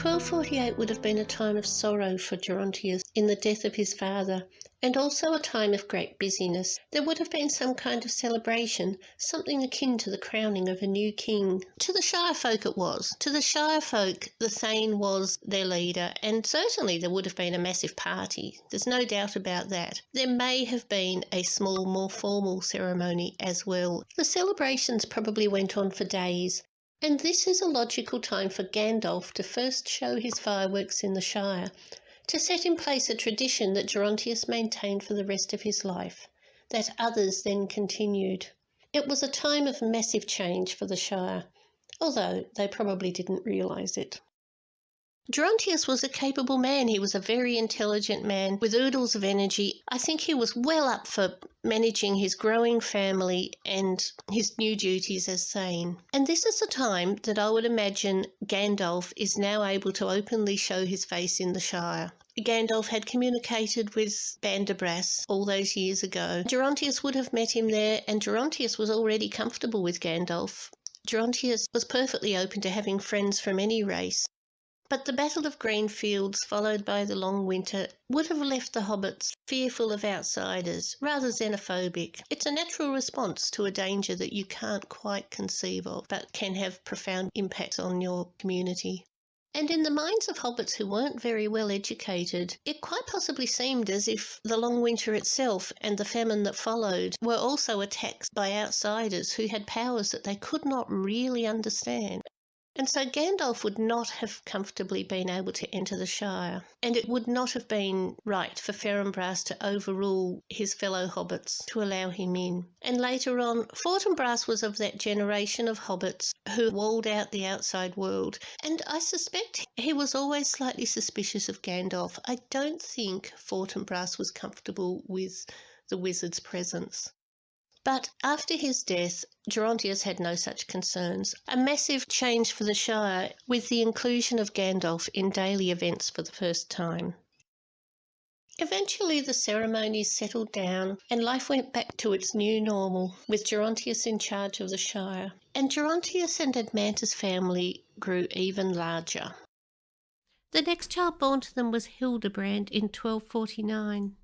1248 would have been a time of sorrow for Gerontius in the death of his father, and also a time of great busyness. There would have been some kind of celebration, something akin to the crowning of a new king. To the Shire folk it was. To the Shire folk, the Thane was their leader, and certainly there would have been a massive party. There's no doubt about that. There may have been a small, more formal ceremony as well. The celebrations probably went on for days. And this is a logical time for Gandalf to first show his fireworks in the Shire, to set in place a tradition that Gerontius maintained for the rest of his life, that others then continued. It was a time of massive change for the Shire, although they probably didn't realise it. Gerontius was a capable man. He was a very intelligent man with oodles of energy. I think he was well up for managing his growing family and his new duties as Thane. And this is the time that I would imagine Gandalf is now able to openly show his face in the Shire. Gandalf had communicated with Bandabras all those years ago. Gerontius would have met him there, and Gerontius was already comfortable with Gandalf. Gerontius was perfectly open to having friends from any race. But the Battle of Greenfields, followed by the long winter, would have left the hobbits fearful of outsiders, rather xenophobic. It's a natural response to a danger that you can't quite conceive of, but can have profound impacts on your community. And in the minds of hobbits who weren't very well educated, it quite possibly seemed as if the long winter itself and the famine that followed were also attacks by outsiders who had powers that they could not really understand. And so Gandalf would not have comfortably been able to enter the Shire, and it would not have been right for Ferinbras to overrule his fellow hobbits to allow him in. And later on, Fortinbras was of that generation of hobbits who walled out the outside world, and I suspect he was always slightly suspicious of Gandalf. I don't think Fortinbras was comfortable with the wizard's presence. But after his death, Gerontius had no such concerns. A massive change for the Shire with the inclusion of Gandalf in daily events for the first time. Eventually the ceremonies settled down and life went back to its new normal, with Gerontius in charge of the Shire. And Gerontius and Admanta's family grew even larger. The next child born to them was Hildebrand in 1249.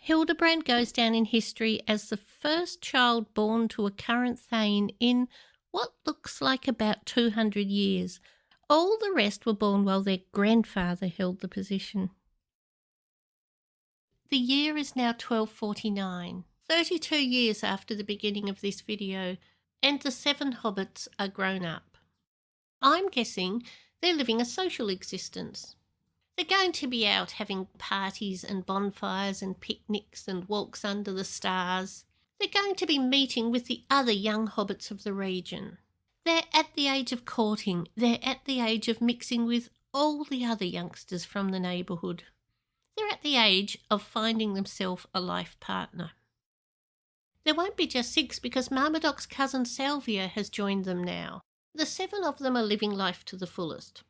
Hildebrand goes down in history as the first child born to a current Thane in what looks like about 200 years. All the rest were born while their grandfather held the position. The year is now 1249, 32 years after the beginning of this video, and the 7 hobbits are grown up. I'm guessing they're living a social existence. They're going to be out having parties and bonfires and picnics and walks under the stars. They're going to be meeting with the other young hobbits of the region. They're at the age of courting. They're at the age of mixing with all the other youngsters from the neighbourhood. They're at the age of finding themselves a life partner. There won't be just 6 because Marmodoc's cousin Salvia has joined them now. The 7 of them are living life to the fullest.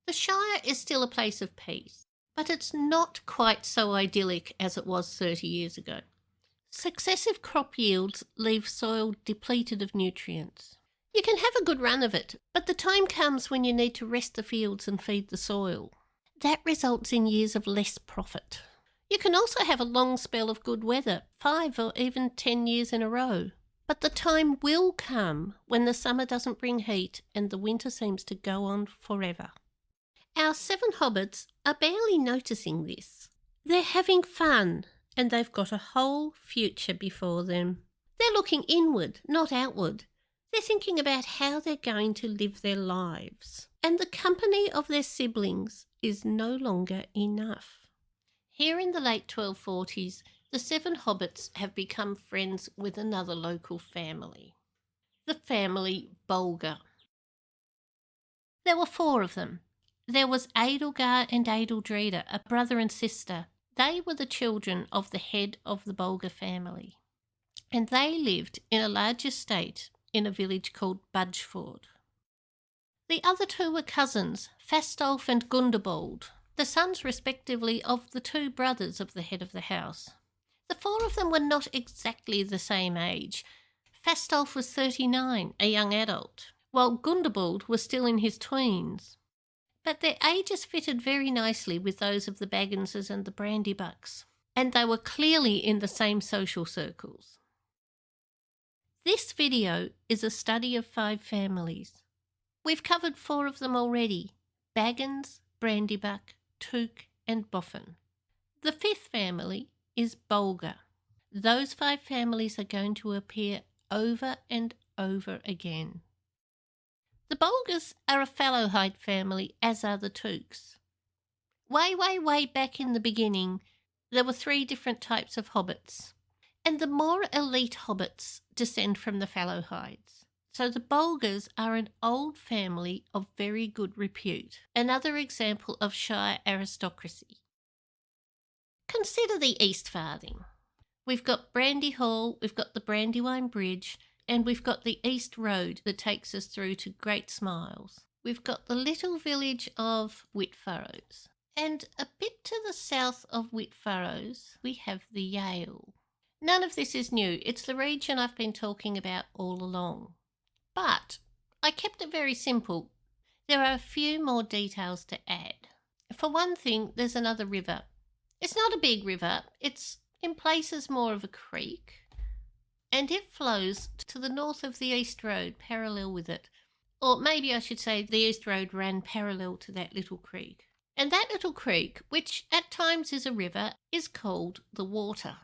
The Shire is still a place of peace, but it's not quite so idyllic as it was 30 years ago. Successive crop yields leave soil depleted of nutrients. You can have a good run of it, but the time comes when you need to rest the fields and feed the soil. That results in years of less profit. You can also have a long spell of good weather, 5 or even 10 years in a row. But the time will come when the summer doesn't bring heat and the winter seems to go on forever. Our 7 hobbits are barely noticing this. They're having fun and they've got a whole future before them. They're looking inward, not outward. They're thinking about how they're going to live their lives. And the company of their siblings is no longer enough. Here in the late 1240s, the 7 hobbits have become friends with another local family. The family Bolger. There were 4 of them. There was Edelgar and Edeldreda, a brother and sister. They were the children of the head of the Bolger family. And they lived in a large estate in a village called Budgeford. The other 2 were cousins, Fastolf and Gundobald, the sons respectively of the 2 brothers of the head of the house. The 4 of them were not exactly the same age. Fastolf was 39, a young adult, while Gundobald was still in his tweens. But their ages fitted very nicely with those of the Bagginses and the Brandybucks, and they were clearly in the same social circles. This video is a study of 5 families. We've covered 4 of them already: Baggins, Brandybuck, Took and Boffin. The 5th family is Bolger. Those 5 families are going to appear over and over again. The Bolgers are a Fallowhide family, as are the Tooks. Way back in the beginning, there were 3 different types of hobbits, and the more elite hobbits descend from the Fallowhides. So the Bolgers are an old family of very good repute, another example of Shire aristocracy. Consider the East Farthing. We've got Brandy Hall, we've got the Brandywine Bridge, and we've got the East Road that takes us through to Great Smiles. We've got the little village of Whitfurrows. And a bit to the south of Whitfurrows, we have the Yale. None of this is new. It's the region I've been talking about all along. But I kept it very simple. There are a few more details to add. For one thing, there's another river. It's not a big river. It's in places more of a creek. And it flows to the north of the East Road, parallel with it. Or maybe I should say the East Road ran parallel to that little creek. And that little creek, which at times is a river, is called the Water.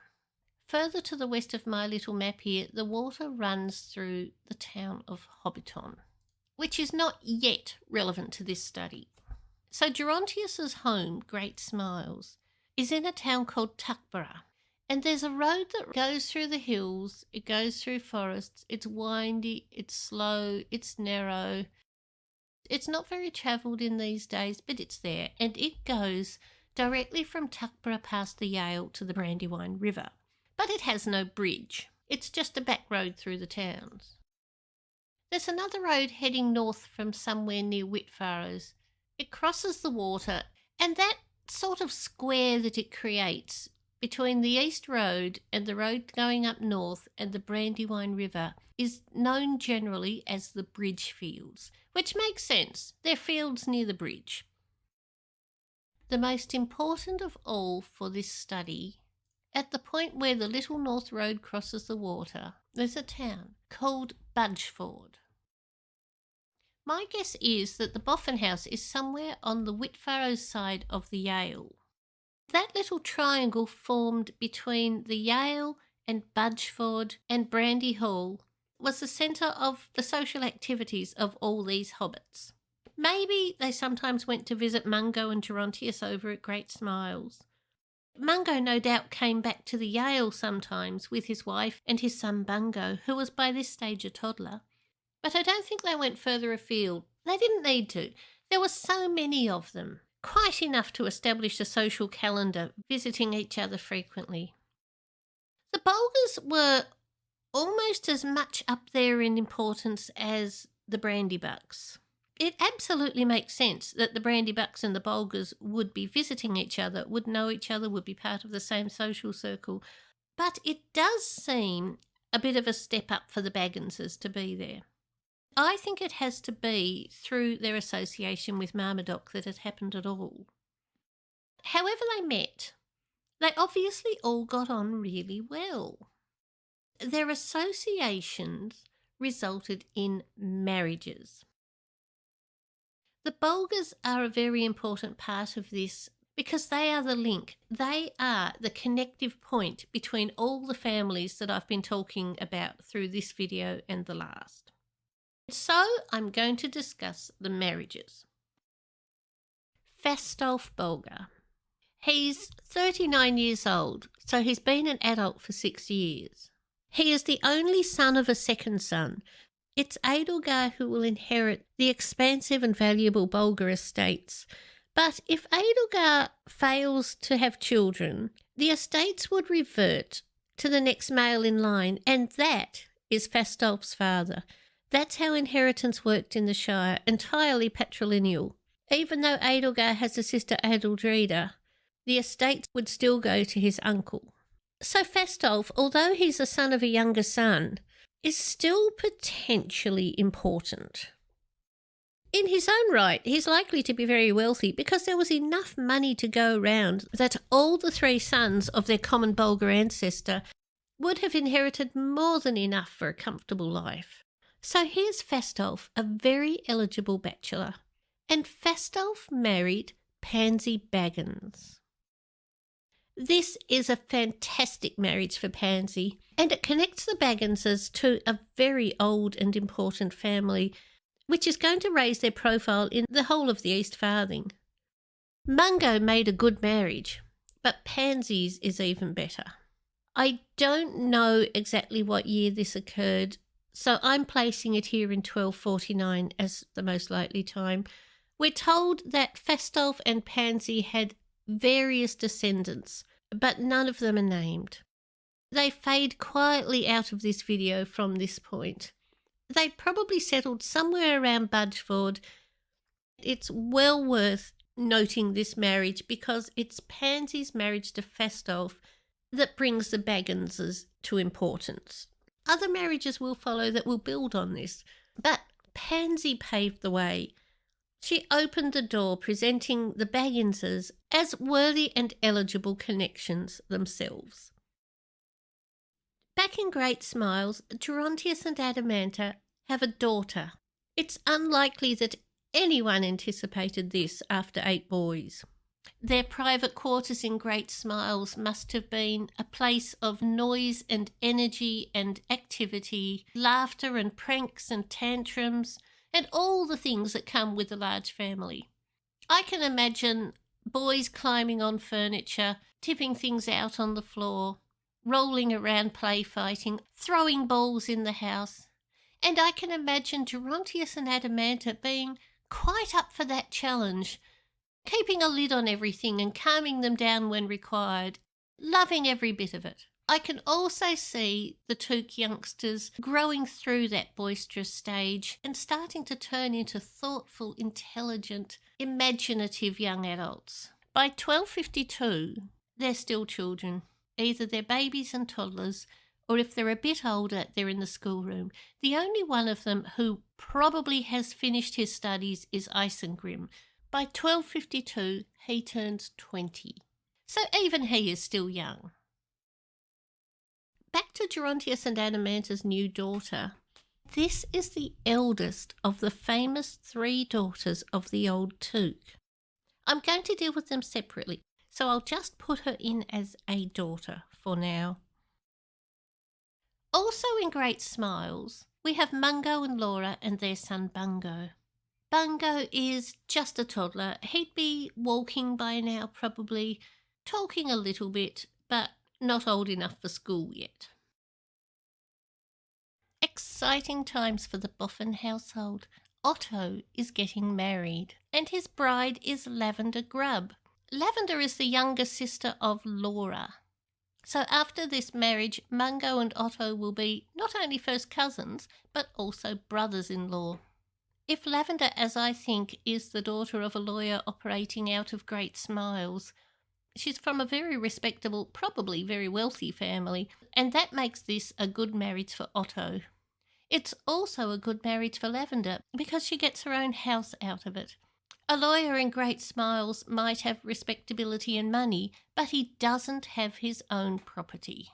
Further to the west of my little map here, the water runs through the town of Hobbiton, which is not yet relevant to this study. So Gerontius's home, Great Smiles, is in a town called Tuckborough. And there's a road that goes through the hills, it goes through forests, it's windy, it's slow, it's narrow. It's not very travelled in these days, but it's there. And it goes directly from Tuckborough past the Yale to the Brandywine River. But it has no bridge. It's just a back road through the towns. There's another road heading north from somewhere near Whitfurrows. It crosses the water, and that sort of square that it creates between the East Road and the road going up north and the Brandywine River is known generally as the Bridge Fields, which makes sense. They're fields near the bridge. The most important of all for this study, at the point where the Little North Road crosses the water, there's a town called Budgeford. My guess is that the Boffin House is somewhere on the Whitfurrows side of the Yale. That little triangle formed between the Yale and Budgeford and Brandy Hall was the centre of the social activities of all these hobbits. Maybe they sometimes went to visit Mungo and Gerontius over at Great Smiles. Mungo no doubt came back to the Yale sometimes with his wife and his son Bungo, who was by this stage a toddler. But I don't think they went further afield. They didn't need to. There were so many of them, quite enough to establish a social calendar, visiting each other frequently. The Bulgars were almost as much up there in importance as the Brandybucks. It absolutely makes sense that the Brandybucks and the Bulgars would be visiting each other, would know each other, would be part of the same social circle. But it does seem a bit of a step up for the Bagginses to be there. I think it has to be through their association with Marmaduke that it happened at all. However they met, they obviously all got on really well. Their associations resulted in marriages. The Bulgars are a very important part of this because they are the link. They are the connective point between all the families that I've been talking about through this video and the last. So I'm going to discuss the marriages. Fastolf Bulgar. He's 39 years old, so he's been an adult for 6 years. He is the only son of a second son. It's Edelgar who will inherit the expansive and valuable Bulgar estates. But if Edelgar fails to have children, the estates would revert to the next male in line, and that is Fastolf's father. That's how inheritance worked in the Shire, entirely patrilineal. Even though Edelgar has a sister Adeldreda, the estates would still go to his uncle. So Fastolf, although he's the son of a younger son, is still potentially important. In his own right, he's likely to be very wealthy because there was enough money to go around that all the three sons of their common Bulgar ancestor would have inherited more than enough for a comfortable life. So here's Fastolf, a very eligible bachelor. And Fastolf married Pansy Baggins. This is a fantastic marriage for Pansy, and it connects the Bagginses to a very old and important family, which is going to raise their profile in the whole of the East Farthing. Mungo made a good marriage, but Pansy's is even better. I don't know exactly what year this occurred, so I'm placing it here in 1249 as the most likely time. We're told that Fastolf and Pansy had various descendants, but none of them are named. They fade quietly out of this video from this point. They probably settled somewhere around Budgeford. It's well worth noting this marriage because it's Pansy's marriage to Fastolf that brings the Bagginses to importance. Other marriages will follow that will build on this, but Pansy paved the way. She opened the door, presenting the Bagginses as worthy and eligible connections themselves. Back in Great Smiles, Gerontius and Adamanta have a daughter. It's unlikely that anyone anticipated this after 8 boys. Their private quarters in Great Smiles must have been a place of noise and energy and activity, laughter and pranks and tantrums, and all the things that come with a large family. I can imagine boys climbing on furniture, tipping things out on the floor, rolling around play fighting, throwing balls in the house. And I can imagine Gerontius and Adamanta being quite up for that challenge, keeping a lid on everything and calming them down when required, loving every bit of it. I can also see the Took youngsters growing through that boisterous stage and starting to turn into thoughtful, intelligent, imaginative young adults. By 1252, they're still children. Either they're babies and toddlers, or if they're a bit older, they're in the schoolroom. The only one of them who probably has finished his studies is Isengrim. By 1252, he turns 20. So even he is still young. Back to Gerontius and Adamanta's new daughter. This is the eldest of the famous 3 daughters of the old Took. I'm going to deal with them separately, so I'll just put her in as a daughter for now. Also in Great Smiles, we have Mungo and Laura and their son Bungo. Bungo is just a toddler. He'd be walking by now probably, talking a little bit, but not old enough for school yet. Exciting times for the Boffin household. Otto is getting married, and his bride is Lavender Grubb. Lavender is the younger sister of Laura. So after this marriage, Mungo and Otto will be not only first cousins, but also brothers-in-law. If Lavender, as I think, is the daughter of a lawyer operating out of Great Smiles, she's from a very respectable, probably very wealthy family, and that makes this a good marriage for Otto. It's also a good marriage for Lavender because she gets her own house out of it. A lawyer in Great Smiles might have respectability and money, but he doesn't have his own property.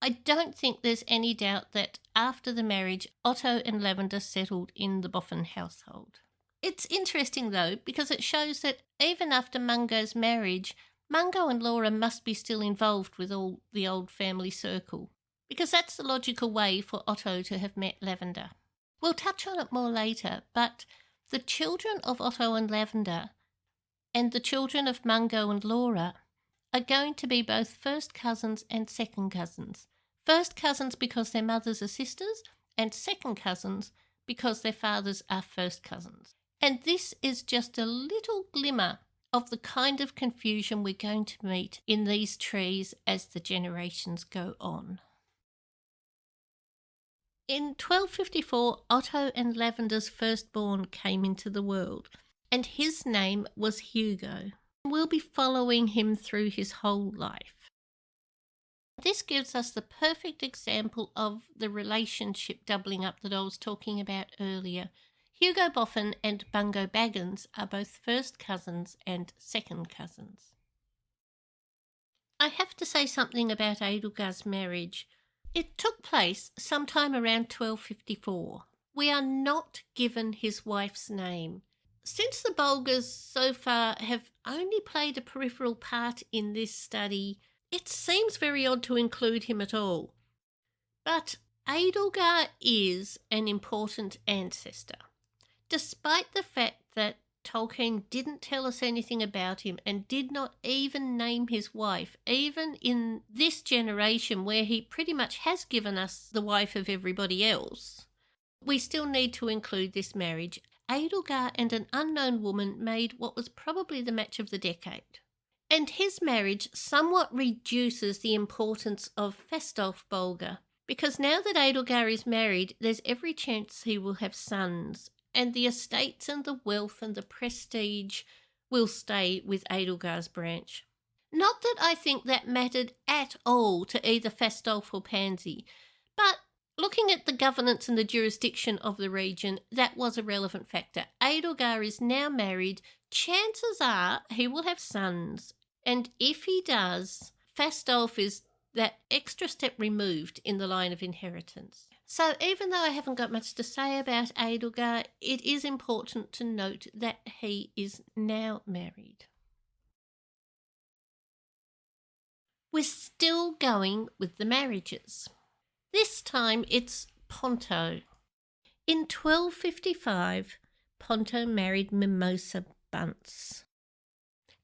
I don't think there's any doubt that after the marriage, Otto and Lavender settled in the Boffin household. It's interesting, though, because it shows that even after Mungo's marriage, Mungo and Laura must be still involved with all the old family circle, because that's the logical way for Otto to have met Lavender. We'll touch on it more later, but the children of Otto and Lavender and the children of Mungo and Laura are going to be both first cousins and second cousins. First cousins because their mothers are sisters, and second cousins because their fathers are first cousins. And this is just a little glimmer of the kind of confusion we're going to meet in these trees as the generations go on. In 1254, Otto and Lavender's firstborn came into the world, and his name was Hugo. We'll be following him through his whole life. This gives us the perfect example of the relationship doubling up that I was talking about earlier. Hugo Boffin and Bungo Baggins are both first cousins and second cousins. I have to say something about Edelgar's marriage. It took place sometime around 1254. We are not given his wife's name. Since the Bulgars so far have only played a peripheral part in this study, it seems very odd to include him at all. But Edelgar is an important ancestor. Despite the fact that Tolkien didn't tell us anything about him and did not even name his wife, even in this generation where he pretty much has given us the wife of everybody else, we still need to include this marriage. Edelgar and an unknown woman made what was probably the match of the decade. And his marriage somewhat reduces the importance of Fastolf Bolga, because now that Edelgar is married, there's every chance he will have sons, and the estates and the wealth and the prestige will stay with Edelgar's branch. Not that I think that mattered at all to either Fastolf or Pansy, but looking at the governance and the jurisdiction of the region, that was a relevant factor. Edelgar is now married. Chances are he will have sons, and if he does, Fastolf is that extra step removed in the line of inheritance. So even though I haven't got much to say about Edelgar, it is important to note that he is now married. We're still going with the marriages. This time it's Ponto. In 1255, Ponto married Mimosa Bunce.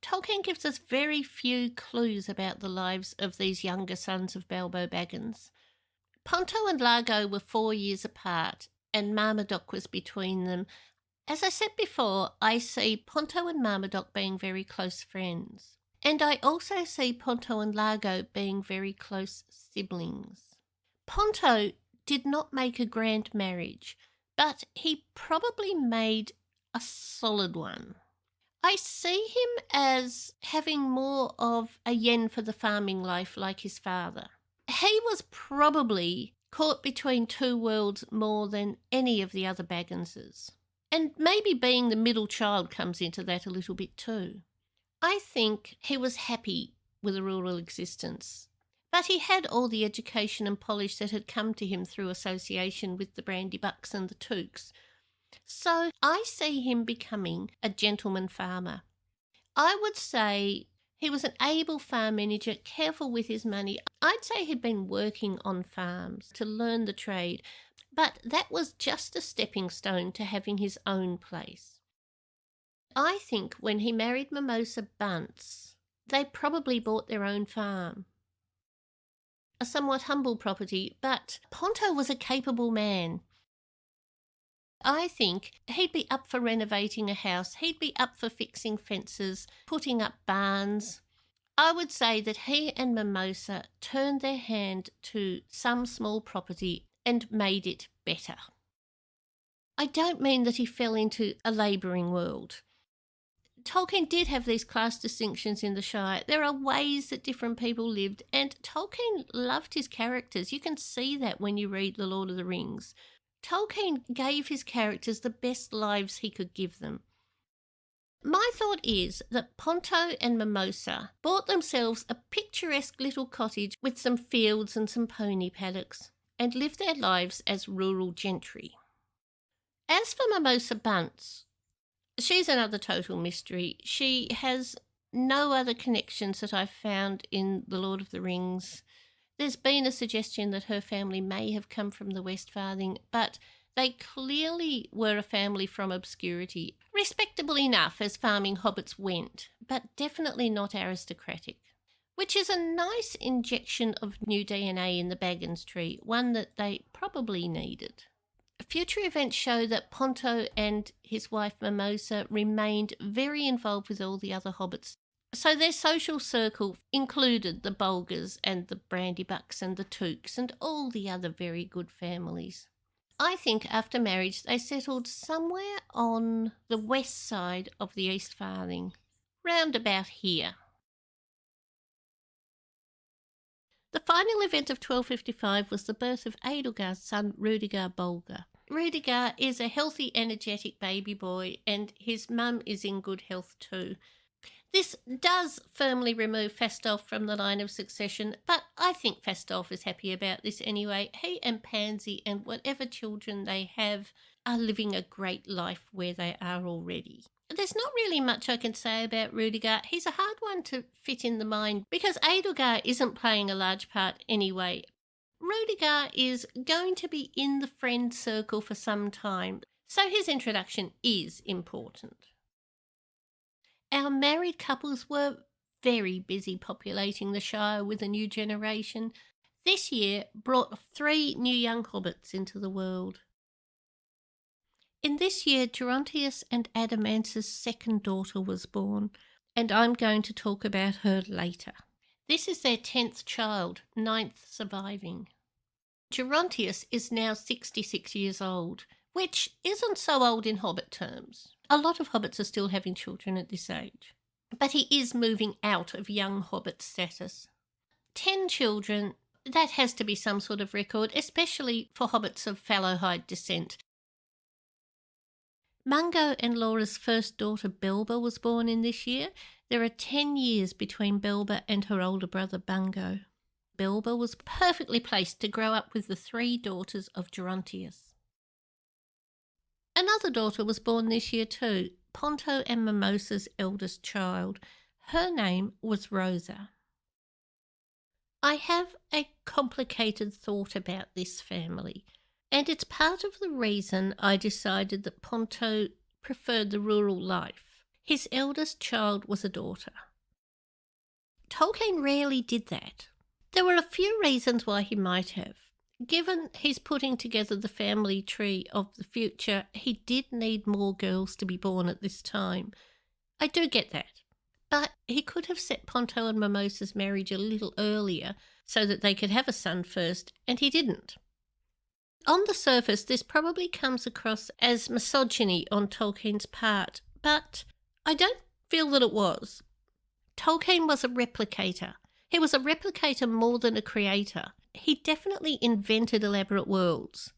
Tolkien gives us very few clues about the lives of these younger sons of Bilbo Baggins. Ponto and Largo were 4 years apart, and Marmaduke was between them. As I said before, I see Ponto and Marmaduke being very close friends. And I also see Ponto and Largo being very close siblings. Ponto did not make a grand marriage, but he probably made a solid one. I see him as having more of a yen for the farming life like his father. He was probably caught between two worlds more than any of the other Bagginses. And maybe being the middle child comes into that a little bit too. I think he was happy with a rural existence, but he had all the education and polish that had come to him through association with the Brandybucks and the Tooks. So I see him becoming a gentleman farmer. I would say he was an able farm manager, careful with his money. I'd say he'd been working on farms to learn the trade, but that was just a stepping stone to having his own place. I think when he married Mimosa Bunce, they probably bought their own farm. A somewhat humble property, but Ponto was a capable man. I think he'd be up for renovating a house. He'd be up for fixing fences, putting up barns. I would say that he and Mimosa turned their hand to some small property and made it better. I don't mean that he fell into a labouring world. Tolkien did have these class distinctions in the Shire. There are ways that different people lived, and Tolkien loved his characters. You can see that when you read The Lord of the Rings. Tolkien gave his characters the best lives he could give them. My thought is that Ponto and Mimosa bought themselves a picturesque little cottage with some fields and some pony paddocks and lived their lives as rural gentry. As for Mimosa Bunce, she's another total mystery. She has no other connections that I've found in The Lord of the Rings. There's been a suggestion that her family may have come from the Westfarthing, but they clearly were a family from obscurity, respectable enough as farming hobbits went, but definitely not aristocratic, which is a nice injection of new DNA in the Baggins tree, one that they probably needed. Future events show that Ponto and his wife Mimosa remained very involved with all the other hobbits. So their social circle included the Bolgers and the Brandybucks and the Tooks and all the other very good families. I think after marriage they settled somewhere on the west side of the East Farthing, round about here. The final event of 1255 was the birth of Edelgar's son Rudiger Bolger. Rudiger is a healthy, energetic baby boy, and his mum is in good health too. This does firmly remove Fastolf from the line of succession, but I think Fastolf is happy about this anyway. He and Pansy and whatever children they have are living a great life where they are already. There's not really much I can say about Rudiger. He's a hard one to fit in the mind because Edelgar isn't playing a large part anyway. Rudiger is going to be in the friend circle for some time, so his introduction is important. Our married couples were very busy populating the Shire with a new generation. This year brought 3 new young hobbits into the world. In this year, Gerontius and Adamance's second daughter was born, and I'm going to talk about her later. This is their 10th child, 9th surviving. Gerontius is now 66 years old, which isn't so old in Hobbit terms. A lot of hobbits are still having children at this age. But he is moving out of young hobbit status. 10 children, that has to be some sort of record, especially for hobbits of Fallowhide descent. Mungo and Laura's first daughter Belba was born in this year. There are 10 years between Belba and her older brother Bungo. Belba was perfectly placed to grow up with the 3 daughters of Gerontius. Another daughter was born this year too, Ponto and Mimosa's eldest child. Her name was Rosa. I have a complicated thought about this family, and it's part of the reason I decided that Ponto preferred the rural life. His eldest child was a daughter. Tolkien rarely did that. There were a few reasons why he might have. Given he's putting together the family tree of the future, he did need more girls to be born at this time. I do get that. But he could have set Ponto and Mimosa's marriage a little earlier so that they could have a son first, and he didn't. On the surface, this probably comes across as misogyny on Tolkien's part, but I don't feel that it was. Tolkien was a replicator. He was a replicator more than a creator. He definitely invented elaborate worlds.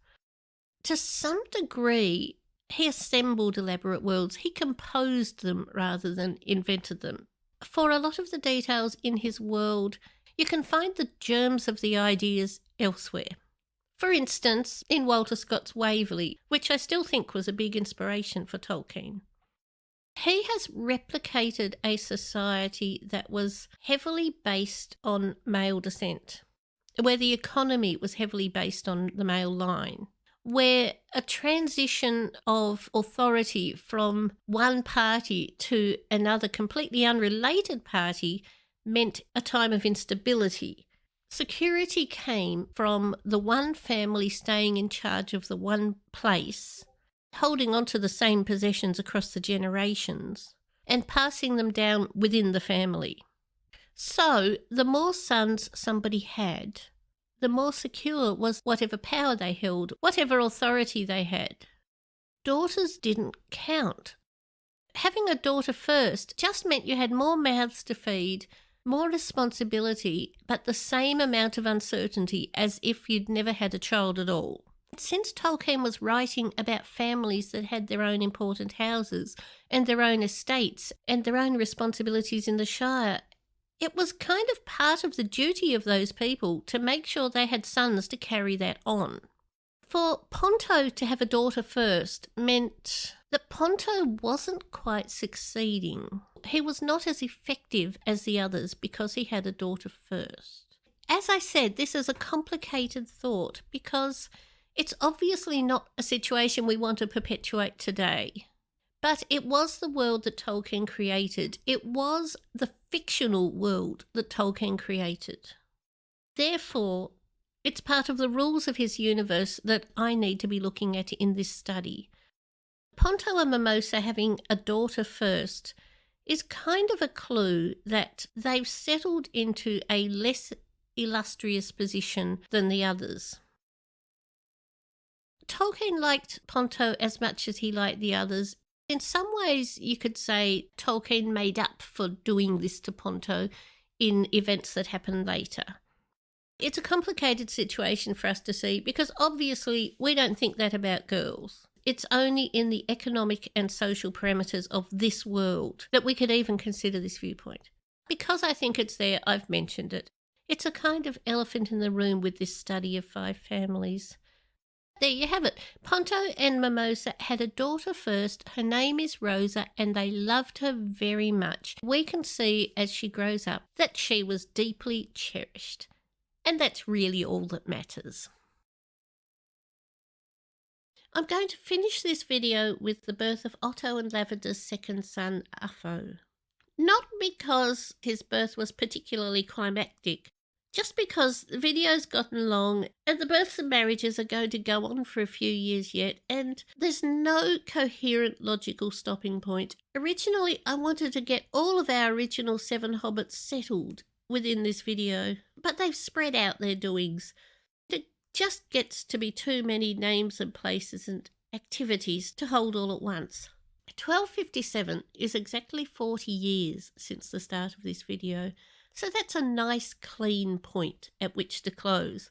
To some degree, he assembled elaborate worlds. He composed them rather than invented them. For a lot of the details in his world, you can find the germs of the ideas elsewhere. For instance, in Walter Scott's Waverley, which I still think was a big inspiration for Tolkien. He has replicated a society that was heavily based on male descent, where the economy was heavily based on the male line, where a transition of authority from one party to another completely unrelated party meant a time of instability. Security came from the one family staying in charge of the one place, holding on to the same possessions across the generations, and passing them down within the family. So, the more sons somebody had, the more secure was whatever power they held, whatever authority they had. Daughters didn't count. Having a daughter first just meant you had more mouths to feed, more responsibility, but the same amount of uncertainty as if you'd never had a child at all. Since Tolkien was writing about families that had their own important houses and their own estates and their own responsibilities in the Shire, it was kind of part of the duty of those people to make sure they had sons to carry that on. For Ponto to have a daughter first meant that Ponto wasn't quite succeeding. He was not as effective as the others because he had a daughter first. As I said, this is a complicated thought because it's obviously not a situation we want to perpetuate today. But it was the world that Tolkien created. It was the fictional world that Tolkien created. Therefore, it's part of the rules of his universe that I need to be looking at in this study. Ponto and Mimosa having a daughter first is kind of a clue that they've settled into a less illustrious position than the others. Tolkien liked Ponto as much as he liked the others. In some ways, you could say Tolkien made up for doing this to Ponto in events that happened later. It's a complicated situation for us to see because obviously we don't think that about girls. It's only in the economic and social parameters of this world that we could even consider this viewpoint. Because I think it's there, I've mentioned it. It's a kind of elephant in the room with this study of 5 families. There you have it. Ponto and Mimosa had a daughter first. Her name is Rosa, and they loved her very much. We can see as she grows up that she was deeply cherished. And that's really all that matters. I'm going to finish this video with the birth of Otto and Lavender's second son, Uffo. Not because his birth was particularly climactic, just because the video's gotten long and the births and marriages are going to go on for a few years yet, and there's no coherent logical stopping point. Originally, I wanted to get all of our original 7 hobbits settled within this video, but they've spread out their doings. It just gets to be too many names and places and activities to hold all at once. 1257 is exactly 40 years since the start of this video, so that's a nice clean point at which to close.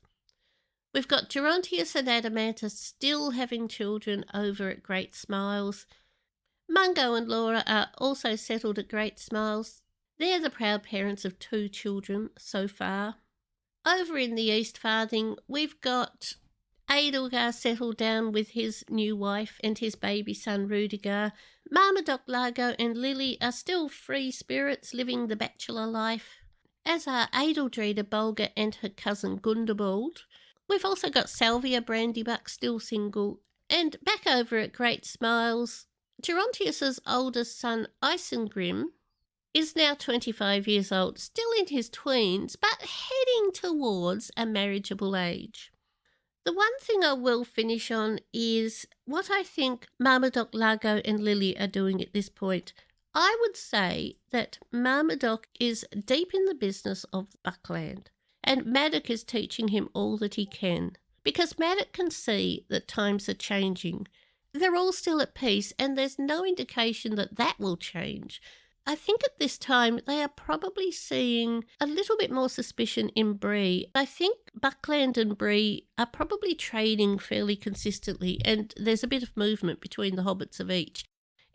We've got Gerontius and Adamanta still having children over at Great Smiles. Mungo and Laura are also settled at Great Smiles. They're the proud parents of 2 children so far. Over in the East Farthing, we've got Edelgar settled down with his new wife and his baby son Rudiger. Marmaduke, Largo and Lily are still free spirits living the bachelor life, as are Edeldreda Bolga and her cousin Gundebald. We've also got Salvia Brandybuck still single, and back over at Great Smiles, Gerontius's oldest son Isengrim is now 25 years old, still in his tweens, but heading towards a marriageable age. The one thing I will finish on is what I think Marmaduke, Largo and Lily are doing at this point. I would say that Marmaduke is deep in the business of Buckland, and Maddock is teaching him all that he can, because Maddock can see that times are changing. They're all still at peace, and there's no indication that that will change. I think at this time they are probably seeing a little bit more suspicion in Bree. I think Buckland and Bree are probably trading fairly consistently, and there's a bit of movement between the hobbits of each,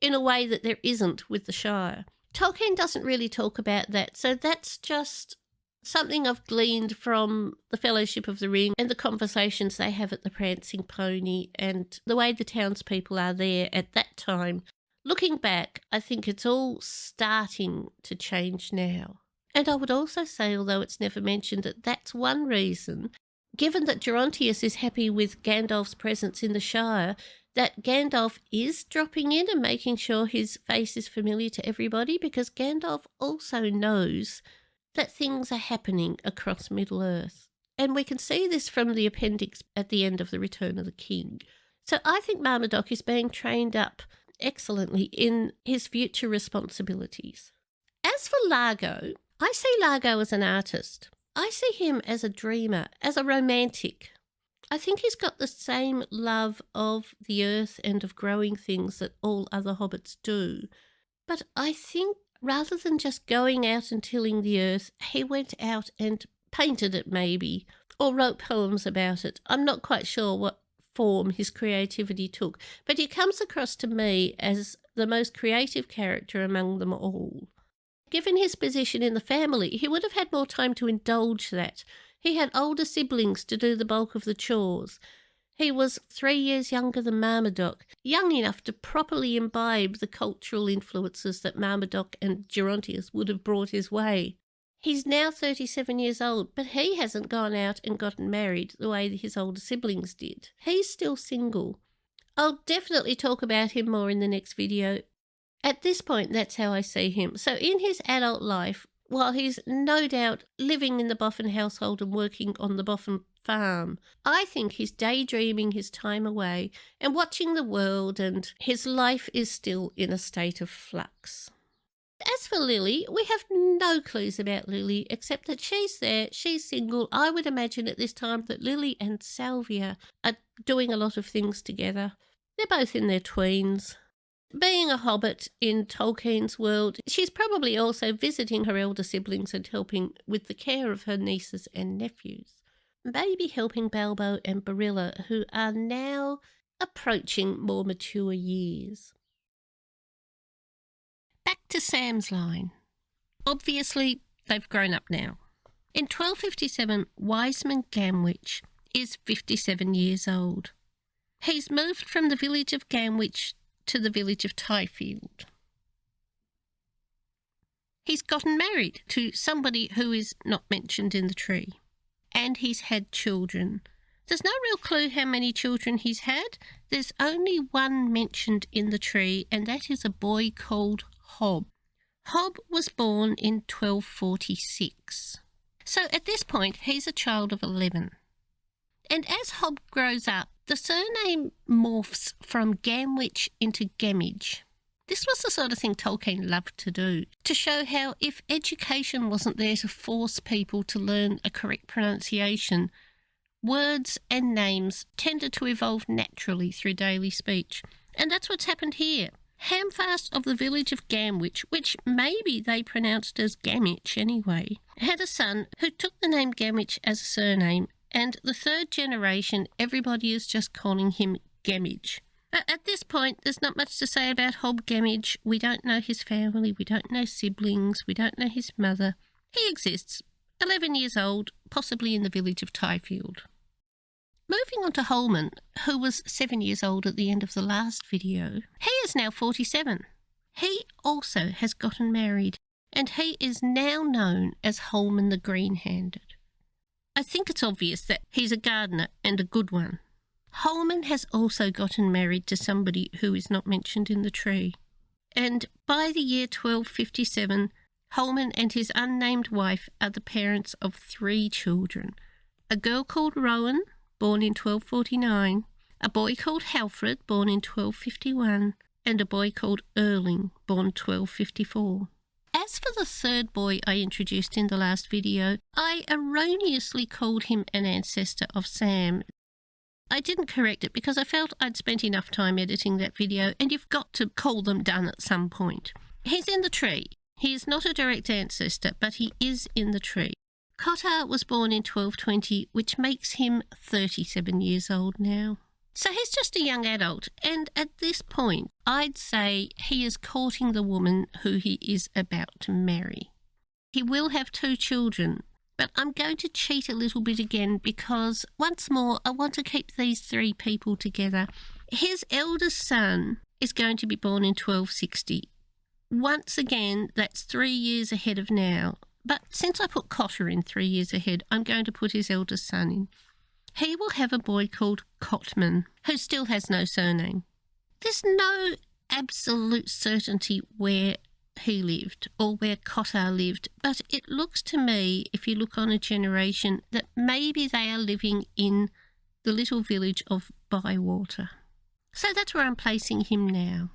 in a way that there isn't with the Shire. Tolkien doesn't really talk about that, so that's just something I've gleaned from the Fellowship of the Ring and the conversations they have at the Prancing Pony and the way the townspeople are there at that time. Looking back, I think it's all starting to change now. And I would also say, although it's never mentioned, that that's one reason, given that Gerontius is happy with Gandalf's presence in the Shire, that Gandalf is dropping in and making sure his face is familiar to everybody, because Gandalf also knows that things are happening across Middle-earth. And we can see this from the appendix at the end of The Return of the King. So I think Marmaduke is being trained up excellently in his future responsibilities. As for Largo, I see Largo as an artist. I see him as a dreamer, as a romantic. I think he's got the same love of the earth and of growing things that all other hobbits do. But I think rather than just going out and tilling the earth, he went out and painted it maybe, or wrote poems about it. I'm not quite sure what form his creativity took, but he comes across to me as the most creative character among them all. Given his position in the family, he would have had more time to indulge that. He had older siblings to do the bulk of the chores. He was 3 years younger than Marmaduke, young enough to properly imbibe the cultural influences that Marmaduke and Gerontius would have brought his way. He's now 37 years old, but he hasn't gone out and gotten married the way his older siblings did. He's still single. I'll definitely talk about him more in the next video. At this point, that's how I see him. So in his adult life, while he's no doubt living in the Boffin household and working on the Boffin farm, I think he's daydreaming his time away and watching the world, and his life is still in a state of flux. As for Lily, we have no clues about Lily except that she's there, she's single. I would imagine at this time that Lily and Salvia are doing a lot of things together. They're both in their tweens. Being a hobbit in Tolkien's world, she's probably also visiting her elder siblings and helping with the care of her nieces and nephews. Maybe helping Balbo and Barilla, who are now approaching more mature years. Back to Sam's line. Obviously, they've grown up now. In 1257, Wiseman Gamwich is 57 years old. He's moved from the village of Gamwich to the village of Tyfield. He's gotten married to somebody who is not mentioned in the tree, and he's had children. There's no real clue how many children he's had. There's only one mentioned in the tree, and that is a boy called Hob. Hob was born in 1246. So at this point, he's a child of 11. And as Hob grows up, the surname morphs from Gamwich into Gamage. This was the sort of thing Tolkien loved to do, to show how if education wasn't there to force people to learn a correct pronunciation, words and names tended to evolve naturally through daily speech. And that's what's happened here. Hamfast of the village of Gamwich, which maybe they pronounced as Gamwich anyway, had a son who took the name Gamwich as a surname, and the third generation, everybody is just calling him Gamage. At this point, there's not much to say about Hob Gamage. We don't know his family, we don't know siblings, we don't know his mother. He exists, 11 years old, possibly in the village of Tyfield. Moving on to Holman, who was 7 years old at the end of the last video, he is now 47. He also has gotten married, and he is now known as Holman the Green-Handed. I think it's obvious that he's a gardener and a good one. Holman has also gotten married to somebody who is not mentioned in the tree. And by the year 1257, Holman and his unnamed wife are the parents of 3 children. A girl called Rowan, born in 1249, a boy called Halfred, born in 1251, and a boy called Erling, born 1254. As for the third boy I introduced in the last video, I erroneously called him an ancestor of Sam. I didn't correct it because I felt I'd spent enough time editing that video, and you've got to call them done at some point. He's in the tree. He is not a direct ancestor, but he is in the tree. Cotter was born in 1220, which makes him 37 years old now. So he's just a young adult, and at this point, I'd say he is courting the woman who he is about to marry. He will have 2 children, but I'm going to cheat a little bit again because, once more, I want to keep these 3 people together. His eldest son is going to be born in 1260. Once again, that's 3 years ahead of now. But since I put Cotter in 3 years ahead, I'm going to put his eldest son in. He will have a boy called Cotman, who still has no surname. There's no absolute certainty where he lived or where Cotter lived, but it looks to me, if you look on a generation, that maybe they are living in the little village of Bywater. So that's where I'm placing him now.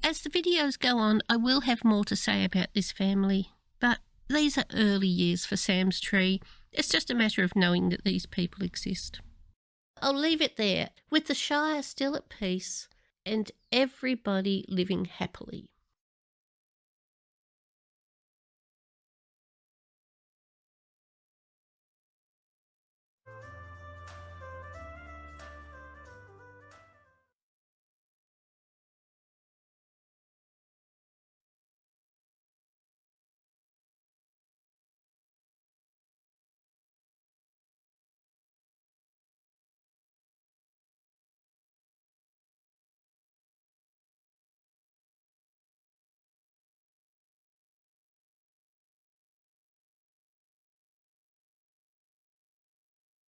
As the videos go on, I will have more to say about this family, but these are early years for Sam's tree. It's just a matter of knowing that these people exist. I'll leave it there, with the Shire still at peace and everybody living happily.